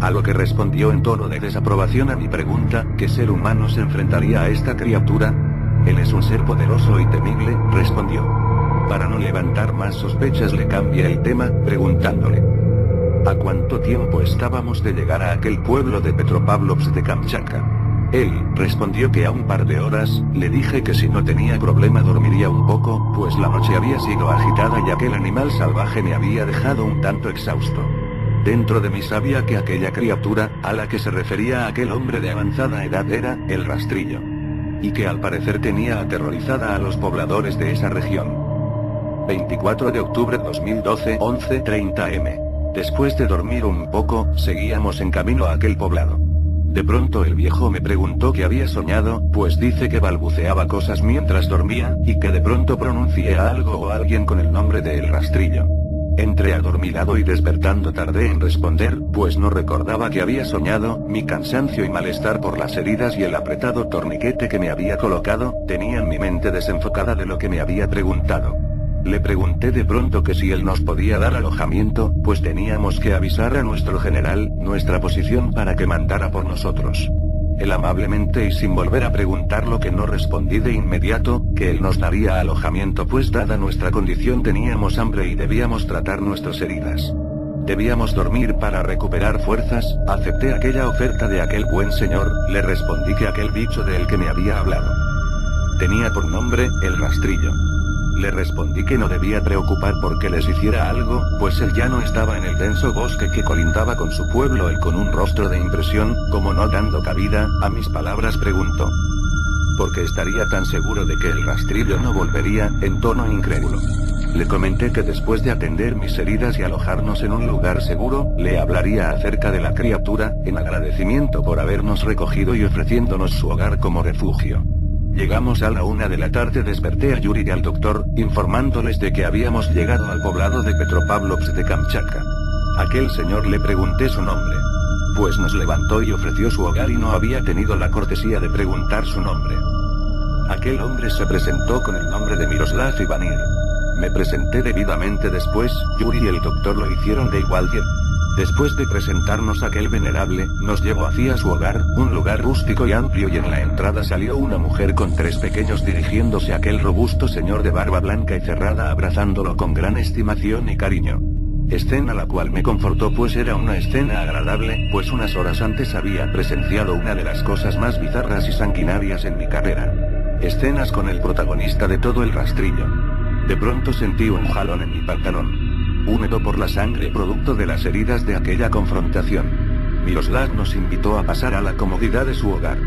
A lo que respondió en tono de desaprobación a mi pregunta: ¿qué ser humano se enfrentaría a esta criatura? Él es un ser poderoso y temible, respondió. Para no levantar más sospechas le cambié el tema, preguntándole: ¿a cuánto tiempo estábamos de llegar a aquel pueblo de Petropavlovsk de Kamchatka? Él respondió que a un par de horas. Le dije que si no tenía problema dormiría un poco, pues la noche había sido agitada y aquel animal salvaje me había dejado un tanto exhausto. Dentro de mí sabía que aquella criatura, a la que se refería aquel hombre de avanzada edad, era el rastrillo. Y que al parecer tenía aterrorizada a los pobladores de esa región. 24 de octubre 2012, 11:30 am. Después de dormir un poco, seguíamos en camino a aquel poblado. De pronto el viejo me preguntó qué había soñado, pues dice que balbuceaba cosas mientras dormía, y que de pronto pronuncié a algo o a alguien con el nombre de El Rastrillo. Entre adormilado y despertando tardé en responder, pues no recordaba que había soñado. Mi cansancio y malestar por las heridas y el apretado torniquete que me había colocado, tenían mi mente desenfocada de lo que me había preguntado. Le pregunté de pronto que si él nos podía dar alojamiento, pues teníamos que avisar a nuestro general nuestra posición para que mandara por nosotros. Él amablemente y sin volver a preguntar lo que no respondí de inmediato, que él nos daría alojamiento pues dada nuestra condición teníamos hambre y debíamos tratar nuestras heridas. Debíamos dormir para recuperar fuerzas. Acepté aquella oferta de aquel buen señor, le respondí que aquel bicho del que me había hablado Tenía por nombre, El Rastrillo. Le respondí que no debía preocupar porque les hiciera algo, pues él ya no estaba en el denso bosque que colindaba con su pueblo y con un rostro de impresión, como no dando cabida a mis palabras preguntó. ¿Por qué estaría tan seguro de que el rastrillo no volvería? En tono incrédulo. Le comenté que después de atender mis heridas y alojarnos en un lugar seguro, le hablaría acerca de la criatura, en agradecimiento por habernos recogido y ofreciéndonos su hogar como refugio. Llegamos a la 1 de la tarde, desperté a Yuri y al doctor, informándoles de que habíamos llegado al poblado de Petropavlovsk de Kamchatka. Aquel señor le pregunté su nombre. Pues nos levantó y ofreció su hogar y no había tenido la cortesía de preguntar su nombre. Aquel hombre se presentó con el nombre de Miroslav Ivanir. Me presenté debidamente después, Yuri y el doctor lo hicieron de igual tiempo. Después de presentarnos aquel venerable, nos llevó hacia su hogar, un lugar rústico y amplio, y en la entrada salió una mujer con 3 pequeños dirigiéndose a aquel robusto señor de barba blanca y cerrada abrazándolo con gran estimación y cariño. Escena la cual me confortó, pues era una escena agradable, pues unas horas antes había presenciado una de las cosas más bizarras y sanguinarias en mi carrera. Escenas con el protagonista de todo El Rastrillo. De pronto sentí un jalón en mi pantalón. Húmedo por la sangre producto de las heridas de aquella confrontación. Miroslav nos invitó a pasar a la comodidad de su hogar.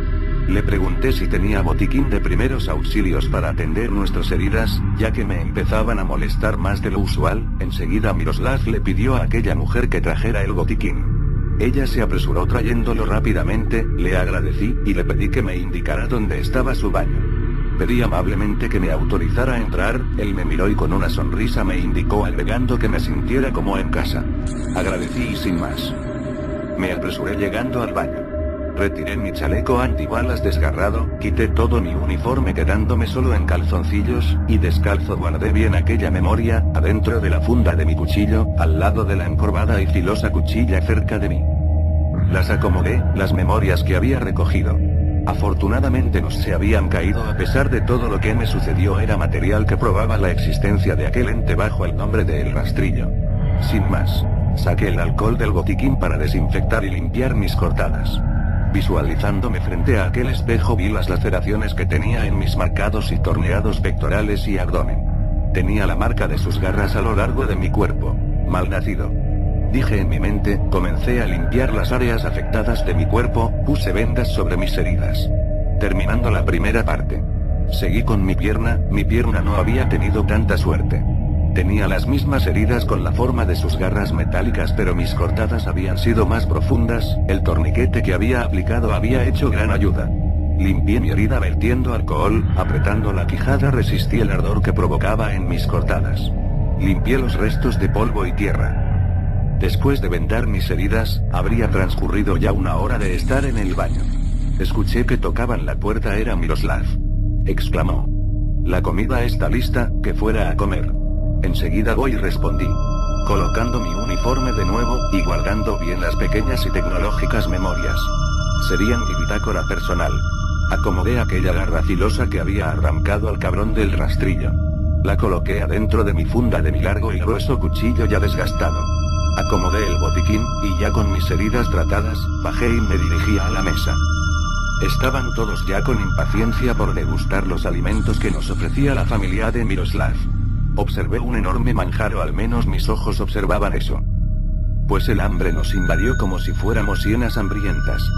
Le pregunté si tenía botiquín de primeros auxilios para atender nuestras heridas, ya que me empezaban a molestar más de lo usual. Enseguida Miroslav le pidió a aquella mujer que trajera el botiquín. Ella se apresuró trayéndolo rápidamente, le agradecí, y le pedí que me indicara dónde estaba su baño. Pedí amablemente que me autorizara a entrar, él me miró y con una sonrisa me indicó agregando que me sintiera como en casa. Agradecí y sin más. Me apresuré llegando al baño. Retiré mi chaleco antibalas desgarrado, quité todo mi uniforme quedándome solo en calzoncillos, y descalzo guardé bien aquella memoria, adentro de la funda de mi cuchillo, al lado de la encorvada y filosa cuchilla cerca de mí. Las acomodé, las memorias que había recogido. Afortunadamente no se habían caído a pesar de todo lo que me sucedió, era material que probaba la existencia de aquel ente bajo el nombre de El Rastrillo. Sin más, saqué el alcohol del botiquín para desinfectar y limpiar mis cortadas. Visualizándome frente a aquel espejo vi las laceraciones que tenía en mis marcados y torneados pectorales y abdomen. Tenía la marca de sus garras a lo largo de mi cuerpo. Malnacido. Dije en mi mente, comencé a limpiar las áreas afectadas de mi cuerpo, puse vendas sobre mis heridas. Terminando la primera parte. Seguí con mi pierna no había tenido tanta suerte. Tenía las mismas heridas con la forma de sus garras metálicas, pero mis cortadas habían sido más profundas, el torniquete que había aplicado había hecho gran ayuda. Limpié mi herida vertiendo alcohol, apretando la quijada resistí el ardor que provocaba en mis cortadas. Limpié los restos de polvo y tierra. Después de vendar mis heridas, habría transcurrido ya 1 hora de estar en el baño. Escuché que tocaban la puerta, era Miroslav. Exclamó. La comida está lista, que fuera a comer. Enseguida voy, respondí. Colocando mi uniforme de nuevo, y guardando bien las pequeñas y tecnológicas memorias. Serían mi bitácora personal. Acomodé aquella garra filosa que había arrancado al cabrón del rastrillo. La coloqué adentro de mi funda de mi largo y grueso cuchillo ya desgastado. Acomodé el botiquín, y ya con mis heridas tratadas, bajé y me dirigí a la mesa. Estaban todos ya con impaciencia por degustar los alimentos que nos ofrecía la familia de Miroslav. Observé un enorme manjar, o al menos mis ojos observaban eso. Pues el hambre nos invadió como si fuéramos hienas hambrientas.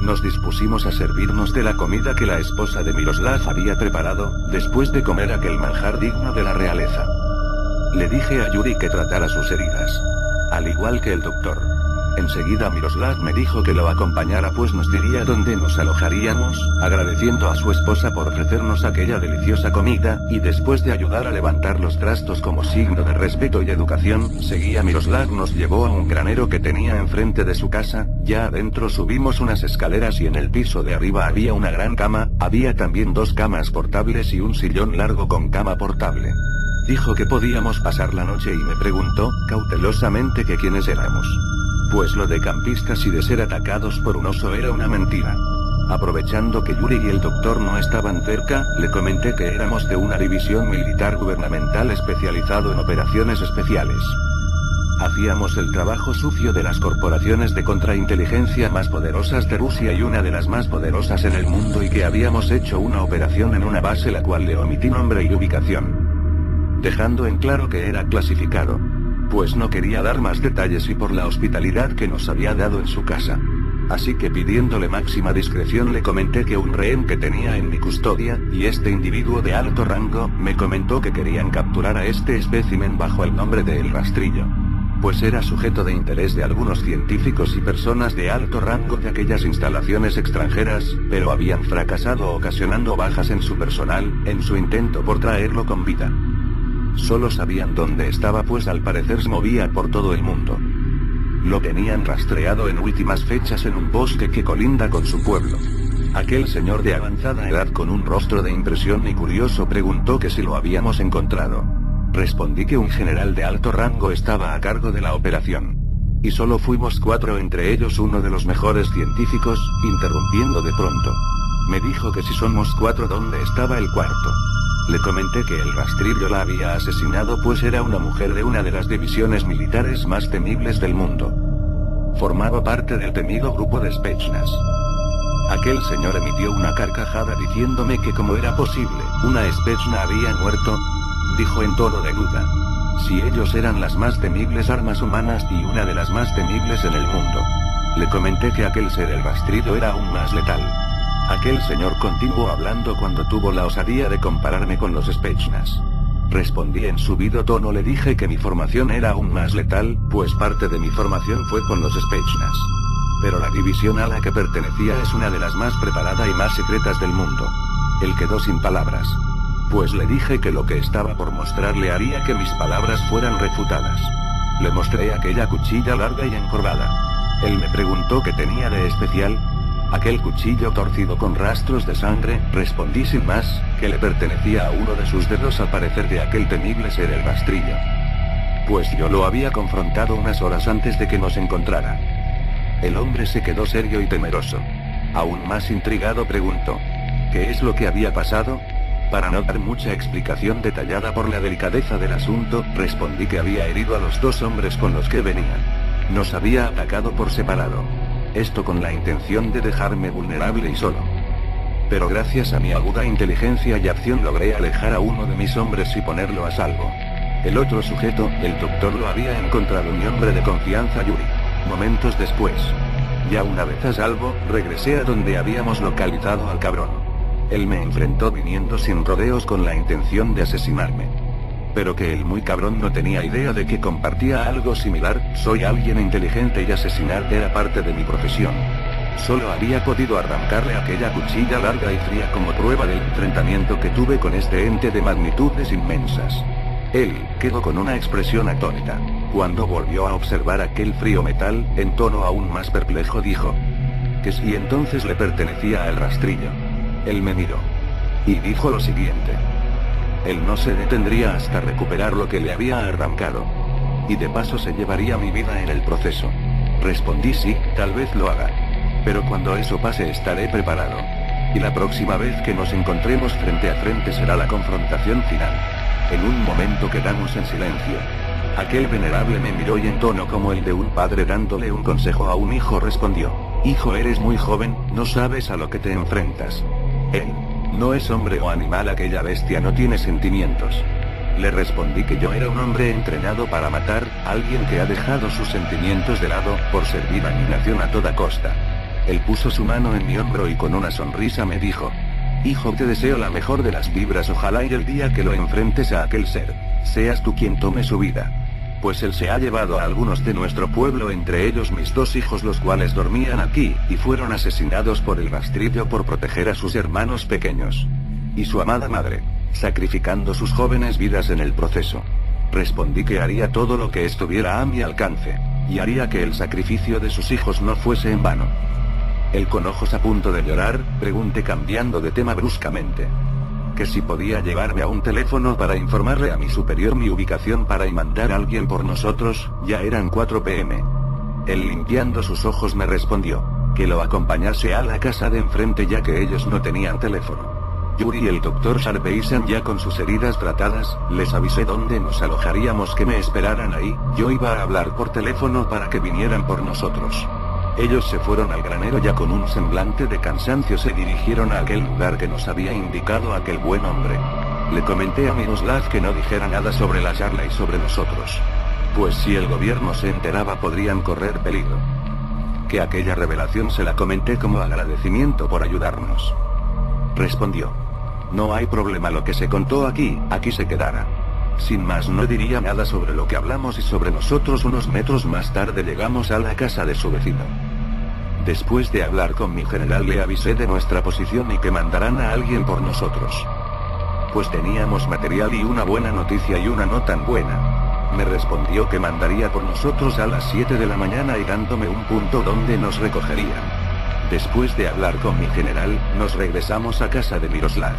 Nos dispusimos a servirnos de la comida que la esposa de Miroslav había preparado, después de comer aquel manjar digno de la realeza. Le dije a Yuri que tratara sus heridas. Al igual que el doctor. Enseguida Miroslav me dijo que lo acompañara, pues nos diría dónde nos alojaríamos, agradeciendo a su esposa por ofrecernos aquella deliciosa comida, y después de ayudar a levantar los trastos como signo de respeto y educación, seguía Miroslav nos llevó a un granero que tenía enfrente de su casa, ya adentro subimos unas escaleras y en el piso de arriba había una gran cama, había también 2 camas portables y un sillón largo con cama portable. Dijo que podíamos pasar la noche y me preguntó, cautelosamente, que quiénes éramos. Pues lo de campistas y de ser atacados por un oso era una mentira. Aprovechando que Yuri y el doctor no estaban cerca, le comenté que éramos de una división militar gubernamental especializado en operaciones especiales. Hacíamos el trabajo sucio de las corporaciones de contrainteligencia más poderosas de Rusia y una de las más poderosas en el mundo, y que habíamos hecho una operación en una base la cual le omití nombre y ubicación, dejando en claro que era clasificado, pues no quería dar más detalles y por la hospitalidad que nos había dado en su casa. Así que pidiéndole máxima discreción le comenté que un rehén que tenía en mi custodia, y este individuo de alto rango, me comentó que querían capturar a este espécimen bajo el nombre de El Rastrillo, pues era sujeto de interés de algunos científicos y personas de alto rango de aquellas instalaciones extranjeras, pero habían fracasado ocasionando bajas en su personal, en su intento por traerlo con vida. Solo sabían dónde estaba, pues al parecer se movía por todo el mundo. Lo tenían rastreado en últimas fechas en un bosque que colinda con su pueblo. Aquel señor de avanzada edad con un rostro de impresión y curioso preguntó que si lo habíamos encontrado. Respondí que un general de alto rango estaba a cargo de la operación. Y solo fuimos 4, entre ellos uno de los mejores científicos, interrumpiendo de pronto. Me dijo que si somos 4, ¿dónde estaba el cuarto? Le comenté que El Rastrillo la había asesinado, pues era una mujer de una de las divisiones militares más temibles del mundo. Formaba parte del temido grupo de Spetsnaz. Aquel señor emitió una carcajada diciéndome que cómo era posible, una Spetsnaz había muerto, dijo en tono de duda. Si ellos eran las más temibles armas humanas y una de las más temibles en el mundo. Le comenté que aquel ser El Rastrillo era aún más letal. Aquel señor continuó hablando cuando tuvo la osadía de compararme con los Spetsnaz. Respondí en subido tono, le dije que mi formación era aún más letal, pues parte de mi formación fue con los Spetsnaz. Pero la división a la que pertenecía es una de las más preparada y más secretas del mundo. Él quedó sin palabras. Pues le dije que lo que estaba por mostrarle haría que mis palabras fueran refutadas. Le mostré aquella cuchilla larga y encorvada. Él me preguntó qué tenía de especial. Aquel cuchillo torcido con rastros de sangre, respondí sin más, que le pertenecía a uno de sus dedos al parecer de aquel temible ser El Rastrillo. Pues yo lo había confrontado unas horas antes de que nos encontrara. El hombre se quedó serio y temeroso. Aún más intrigado preguntó, ¿qué es lo que había pasado? Para no dar mucha explicación detallada por la delicadeza del asunto, respondí que había herido a los 2 hombres con los que venían. Nos había atacado por separado. Esto con la intención de dejarme vulnerable y solo. Pero gracias a mi aguda inteligencia y acción logré alejar a uno de mis hombres y ponerlo a salvo. El otro sujeto, el doctor, lo había encontrado mi hombre de confianza, Yuri. Momentos después. Ya una vez a salvo, regresé a donde habíamos localizado al cabrón. Él me enfrentó viniendo sin rodeos con la intención de asesinarme. Pero que el muy cabrón no tenía idea de que compartía algo similar, soy alguien inteligente y asesinar era parte de mi profesión. Solo había podido arrancarle aquella cuchilla larga y fría como prueba del enfrentamiento que tuve con este ente de magnitudes inmensas. Él quedó con una expresión atónita. Cuando volvió a observar aquel frío metal, en tono aún más perplejo dijo, que si entonces le pertenecía al Rastrillo. Él me miró. Y dijo lo siguiente. Él no se detendría hasta recuperar lo que le había arrancado. Y de paso se llevaría mi vida en el proceso. Respondí sí, tal vez lo haga. Pero cuando eso pase estaré preparado. Y la próxima vez que nos encontremos frente a frente será la confrontación final. En un momento quedamos en silencio. Aquel venerable me miró y en tono como el de un padre dándole un consejo a un hijo respondió, hijo, eres muy joven, no sabes a lo que te enfrentas. Él no es hombre o animal, aquella bestia no tiene sentimientos. Le respondí que yo era un hombre entrenado para matar, alguien que ha dejado sus sentimientos de lado, por servir a mi nación a toda costa. Él puso su mano en mi hombro y con una sonrisa me dijo, hijo, te deseo la mejor de las vibras, ojalá y el día que lo enfrentes a aquel ser, seas tú quien tome su vida. Pues él se ha llevado a algunos de nuestro pueblo, entre ellos mis 2 hijos, los cuales dormían aquí, y fueron asesinados por el Rastrillo por proteger a sus hermanos pequeños. Y su amada madre, sacrificando sus jóvenes vidas en el proceso. Respondí que haría todo lo que estuviera a mi alcance, y haría que el sacrificio de sus hijos no fuese en vano. Él, con ojos a punto de llorar, pregunté cambiando de tema bruscamente. Que si podía llevarme a un teléfono para informarle a mi superior mi ubicación para mandar a alguien por nosotros, ya eran 4 p.m. Él, limpiando sus ojos, me respondió, que lo acompañase a la casa de enfrente ya que ellos no tenían teléfono. Yuri y el Dr. Sharpeisan ya con sus heridas tratadas, les avisé dónde nos alojaríamos que me esperaran ahí, yo iba a hablar por teléfono para que vinieran por nosotros. Ellos se fueron al granero ya con un semblante de cansancio se dirigieron a aquel lugar que nos había indicado aquel buen hombre. Le comenté a Miroslav que no dijera nada sobre la charla y sobre nosotros. Pues si el gobierno se enteraba podrían correr peligro. Que aquella revelación se la comenté como agradecimiento por ayudarnos. Respondió. No hay problema, lo que se contó aquí se quedará. Sin más no diría nada sobre lo que hablamos y sobre nosotros. Unos metros más tarde llegamos a la casa de su vecino. Después de hablar con mi general le avisé de nuestra posición y que mandarán a alguien por nosotros. Pues teníamos material y una buena noticia y una no tan buena. Me respondió que mandaría por nosotros a las 7 de la mañana y dándome un punto donde nos recogerían. Después de hablar con mi general, nos regresamos a casa de Miroslav.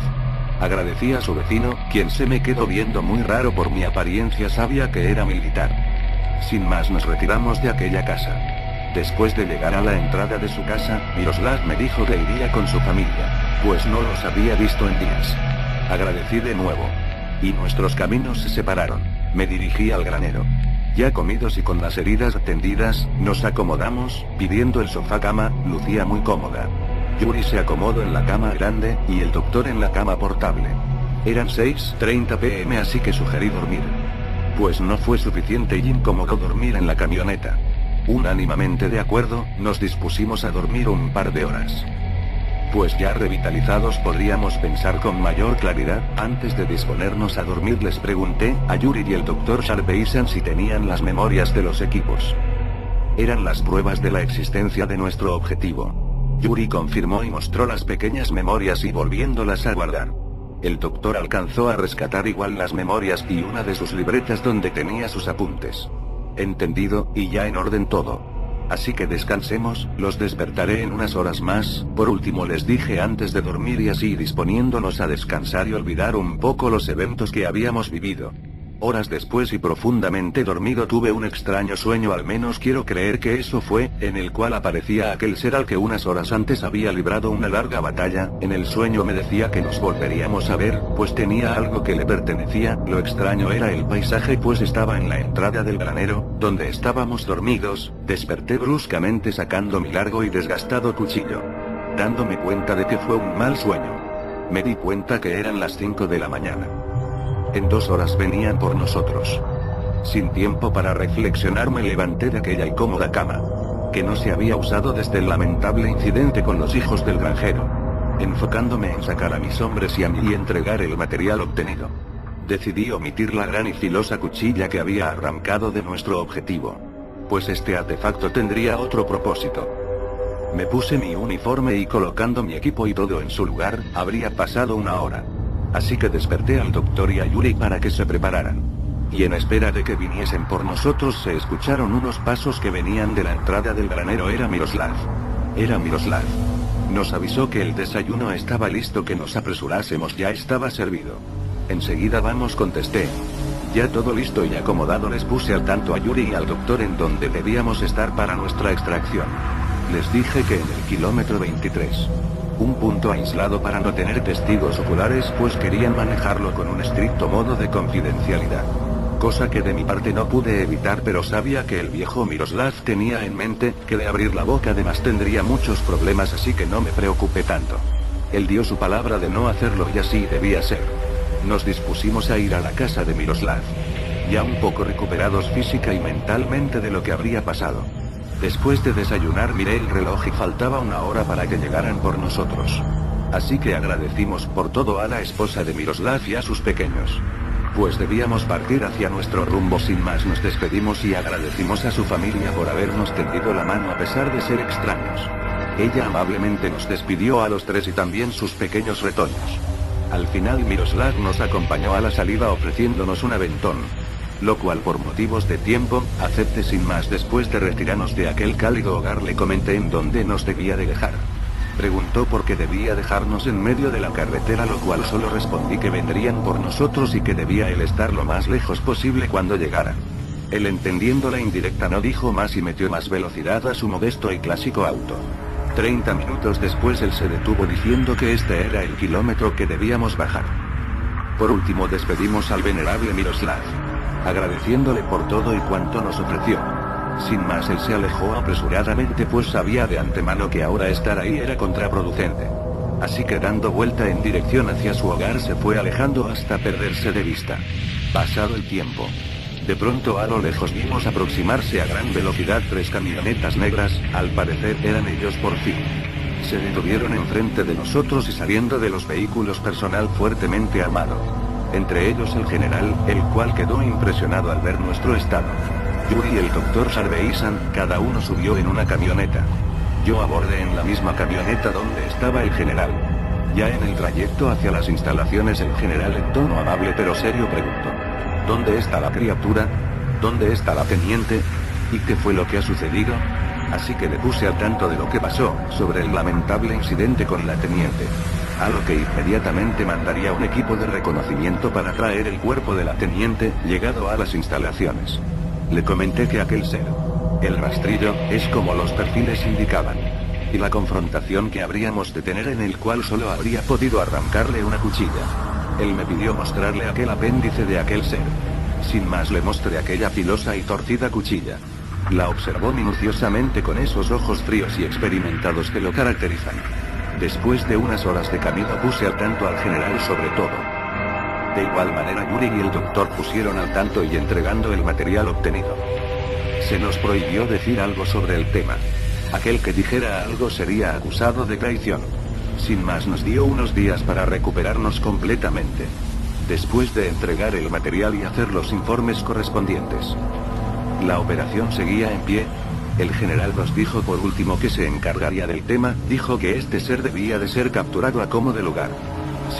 Agradecí a su vecino, quien se me quedó viendo muy raro por mi apariencia, sabía que era militar. Sin más nos retiramos de aquella casa. Después de llegar a la entrada de su casa, Miroslav me dijo que iría con su familia, pues no los había visto en días. Agradecí de nuevo. Y nuestros caminos se separaron. Me dirigí al granero. Ya comidos y con las heridas atendidas, nos acomodamos, pidiendo el sofá-cama, lucía muy cómoda. Yuri se acomodó en la cama grande, y el doctor en la cama portable. Eran 6:30 p.m. así que sugerí dormir. Pues no fue suficiente y incomodó dormir en la camioneta. Unánimamente de acuerdo, nos dispusimos a dormir un par de horas. Pues ya revitalizados podríamos pensar con mayor claridad. Antes de disponernos a dormir les pregunté a Yuri y el Dr. Sharpeisan si tenían las memorias de los equipos. Eran las pruebas de la existencia de nuestro objetivo. Yuri confirmó y mostró las pequeñas memorias y volviéndolas a guardar. El doctor alcanzó a rescatar igual las memorias y una de sus libretas donde tenía sus apuntes. Entendido, y ya en orden todo. Así que descansemos, los despertaré en unas horas más. Por último les dije antes de dormir y así disponiéndonos a descansar y olvidar un poco los eventos que habíamos vivido. Horas después y profundamente dormido tuve un extraño sueño, al menos quiero creer que eso fue, en el cual aparecía aquel ser al que unas horas antes había librado una larga batalla. En el sueño me decía que nos volveríamos a ver, pues tenía algo que le pertenecía. Lo extraño era el paisaje, pues estaba en la entrada del granero, donde estábamos dormidos. Desperté bruscamente sacando mi largo y desgastado cuchillo. Dándome cuenta de que fue un mal sueño. Me di cuenta que eran las 5 de la mañana. En 2 horas venían por nosotros. Sin tiempo para reflexionar me levanté de aquella incómoda cama, que no se había usado desde el lamentable incidente con los hijos del granjero. Enfocándome en sacar a mis hombres y a mí y entregar el material obtenido. Decidí omitir la gran y filosa cuchilla que había arrancado de nuestro objetivo. Pues este artefacto tendría otro propósito. Me puse mi uniforme y colocando mi equipo y todo en su lugar, habría pasado una hora. Así que desperté al doctor y a Yuri para que se prepararan. Y en espera de que viniesen por nosotros se escucharon unos pasos que venían de la entrada del granero. Era Miroslav. Nos avisó que el desayuno estaba listo, que nos apresurásemos, ya estaba servido. Enseguida vamos, contesté. Ya todo listo y acomodado. Les puse al tanto a Yuri y al doctor en donde debíamos estar para nuestra extracción. Les dije que en el kilómetro 23. Un punto aislado para no tener testigos oculares, pues querían manejarlo con un estricto modo de confidencialidad. Cosa que de mi parte no pude evitar, pero sabía que el viejo Miroslav tenía en mente que de abrir la boca además tendría muchos problemas, así que no me preocupé tanto. Él dio su palabra de no hacerlo y así debía ser. Nos dispusimos a ir a la casa de Miroslav. Ya un poco recuperados física y mentalmente de lo que habría pasado. Después de desayunar miré el reloj y faltaba una hora para que llegaran por nosotros. Así que agradecimos por todo a la esposa de Miroslav y a sus pequeños. Pues debíamos partir hacia nuestro rumbo. Sin más nos despedimos y agradecimos a su familia por habernos tendido la mano a pesar de ser extraños. Ella amablemente nos despidió a los 3 y también sus pequeños retoños. Al final Miroslav nos acompañó a la salida ofreciéndonos un aventón. Lo cual por motivos de tiempo, acepté sin más. Después de retirarnos de aquel cálido hogar le comenté en dónde nos debía de dejar. Preguntó por qué debía dejarnos en medio de la carretera, lo cual solo respondí que vendrían por nosotros y que debía él estar lo más lejos posible cuando llegaran. Él, entendiendo la indirecta, no dijo más y metió más velocidad a su modesto y clásico auto. 30 minutos después él se detuvo diciendo que este era el kilómetro que debíamos bajar. Por último despedimos al venerable Miroslav, agradeciéndole por todo y cuanto nos ofreció. Sin más él se alejó apresuradamente pues sabía de antemano que ahora estar ahí era contraproducente. Así que dando vuelta en dirección hacia su hogar se fue alejando hasta perderse de vista. Pasado el tiempo, de pronto a lo lejos vimos aproximarse a gran velocidad 3 camionetas negras, al parecer eran ellos por fin. Se detuvieron enfrente de nosotros y saliendo de los vehículos personal fuertemente armado. Entre ellos el general, el cual quedó impresionado al ver nuestro estado. Yuri y el doctor Sarveisan, cada uno subió en una camioneta. Yo abordé en la misma camioneta donde estaba el general. Ya en el trayecto hacia las instalaciones el general en tono amable pero serio preguntó: ¿dónde está la criatura? ¿Dónde está la teniente? ¿Y qué fue lo que ha sucedido? Así que le puse al tanto de lo que pasó, sobre el lamentable incidente con la teniente. A lo que inmediatamente mandaría un equipo de reconocimiento para traer el cuerpo de la teniente, llegado a las instalaciones. Le comenté que aquel ser, el rastrillo, es como los perfiles indicaban. Y la confrontación que habríamos de tener en el cual solo habría podido arrancarle una cuchilla. Él me pidió mostrarle aquel apéndice de aquel ser. Sin más le mostré aquella filosa y torcida cuchilla. La observó minuciosamente con esos ojos fríos y experimentados que lo caracterizan. Después de unas horas de camino puse al tanto al general sobre todo. De igual manera Yuri y el doctor pusieron al tanto y entregando el material obtenido. Se nos prohibió decir algo sobre el tema. Aquel que dijera algo sería acusado de traición. Sin más nos dio unos días para recuperarnos completamente. Después de entregar el material y hacer los informes correspondientes. La operación seguía en pie. El general nos dijo por último que se encargaría del tema, dijo que este ser debía de ser capturado a como de lugar.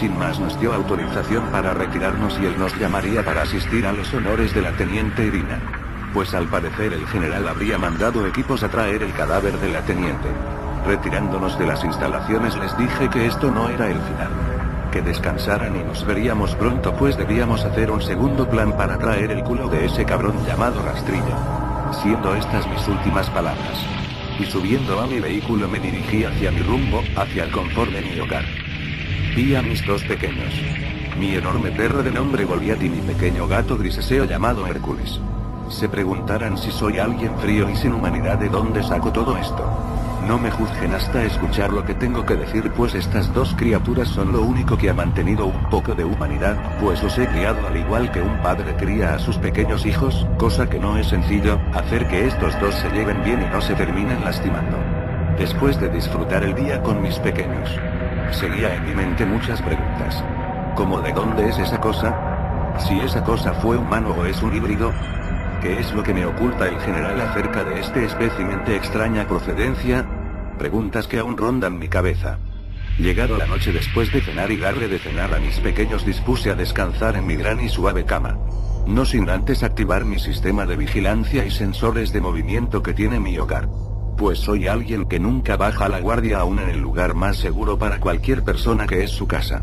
Sin más nos dio autorización para retirarnos y él nos llamaría para asistir a los honores de la teniente Irina. Pues al parecer el general habría mandado equipos a traer el cadáver de la teniente. Retirándonos de las instalaciones les dije que esto no era el final. Que descansaran y nos veríamos pronto pues debíamos hacer un segundo plan para traer el culo de ese cabrón llamado Rastrillo. Siendo estas mis últimas palabras. Y subiendo a mi vehículo me dirigí hacia mi rumbo, hacia el confort de mi hogar. Vi a mis dos pequeños. Mi enorme perro de nombre Goliat y mi pequeño gato griseseo llamado Hércules. Se preguntarán si soy alguien frío y sin humanidad de dónde saco todo esto. No me juzguen hasta escuchar lo que tengo que decir pues estas dos criaturas son lo único que ha mantenido un poco de humanidad, pues los he criado al igual que un padre cría a sus pequeños hijos, cosa que no es sencillo, hacer que estos dos se lleven bien y no se terminen lastimando. Después de disfrutar el día con mis pequeños, seguía en mi mente muchas preguntas. ¿Cómo de dónde es esa cosa? Si esa cosa fue humano o es un híbrido. ¿Qué es lo que me oculta el general acerca de este espécimen de extraña procedencia? Preguntas que aún rondan mi cabeza. Llegado la noche después de cenar y darle de cenar a mis pequeños dispuse a descansar en mi gran y suave cama. No sin antes activar mi sistema de vigilancia y sensores de movimiento que tiene mi hogar. Pues soy alguien que nunca baja la guardia aún en el lugar más seguro para cualquier persona que es su casa.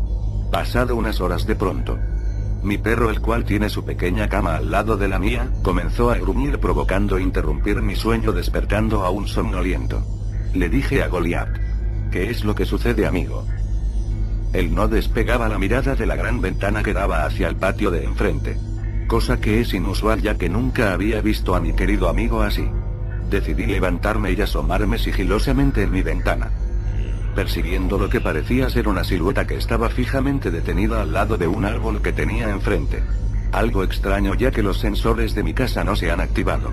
Pasado unas horas de pronto. Mi perro, el cual tiene su pequeña cama al lado de la mía, comenzó a gruñir provocando interrumpir mi sueño despertando a un somnoliento. Le dije a Goliat: ¿qué es lo que sucede, amigo? Él no despegaba la mirada de la gran ventana que daba hacia el patio de enfrente. Cosa que es inusual ya que nunca había visto a mi querido amigo así. Decidí levantarme y asomarme sigilosamente en mi ventana. Persiguiendo lo que parecía ser una silueta que estaba fijamente detenida al lado de un árbol que tenía enfrente. Algo extraño ya que los sensores de mi casa no se han activado.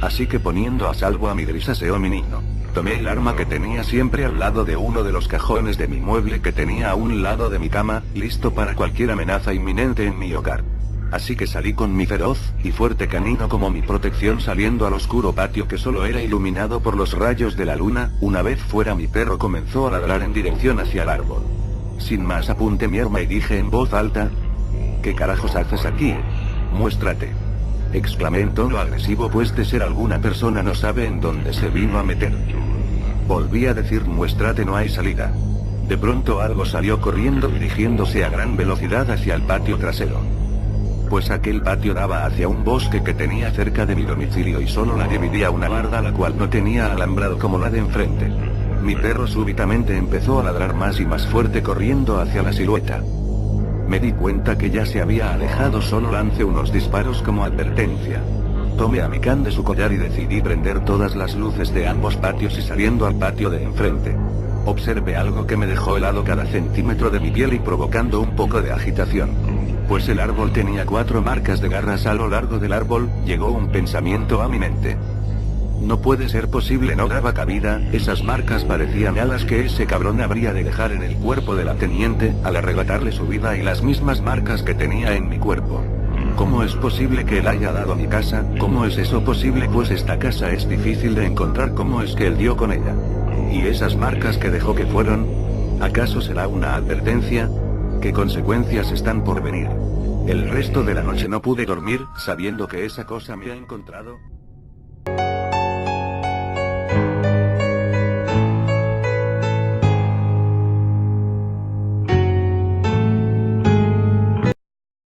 Así que poniendo a salvo a mi grisaseo menino, tomé el arma que tenía siempre al lado de uno de los cajones de mi mueble que tenía a un lado de mi cama, listo para cualquier amenaza inminente en mi hogar. Así que salí con mi feroz y fuerte canino como mi protección saliendo al oscuro patio que solo era iluminado por los rayos de la luna. Una vez fuera mi perro comenzó a ladrar en dirección hacia el árbol. Sin más apunté mi arma y dije en voz alta: ¿qué carajos haces aquí? Muéstrate. Exclamé en tono agresivo pues de ser alguna persona no sabe en dónde se vino a meter. Volví a decir: muéstrate, no hay salida. De pronto algo salió corriendo dirigiéndose a gran velocidad hacia el patio trasero. Pues aquel patio daba hacia un bosque que tenía cerca de mi domicilio y solo la dividía una barda la cual no tenía alambrado como la de enfrente. Mi perro súbitamente empezó a ladrar más y más fuerte corriendo hacia la silueta. Me di cuenta que ya se había alejado, solo lancé unos disparos como advertencia. Tomé a mi can de su collar y decidí prender todas las luces de ambos patios y saliendo al patio de enfrente. Observé algo que me dejó helado cada centímetro de mi piel y provocando un poco de agitación. Pues el árbol tenía 4 marcas de garras a lo largo del árbol. Llegó un pensamiento a mi mente. No puede ser posible, no daba cabida, esas marcas parecían alas que ese cabrón habría de dejar en el cuerpo de la teniente, al arrebatarle su vida, y las mismas marcas que tenía en mi cuerpo. ¿Cómo es posible que él haya dado a mi casa? ¿Cómo es eso posible? Pues esta casa es difícil de encontrar. ¿Cómo es que él dio con ella? ¿Y esas marcas que dejó, que fueron? ¿Acaso será una advertencia? ¿Qué consecuencias están por venir? El resto de la noche no pude dormir, sabiendo que esa cosa me ha encontrado.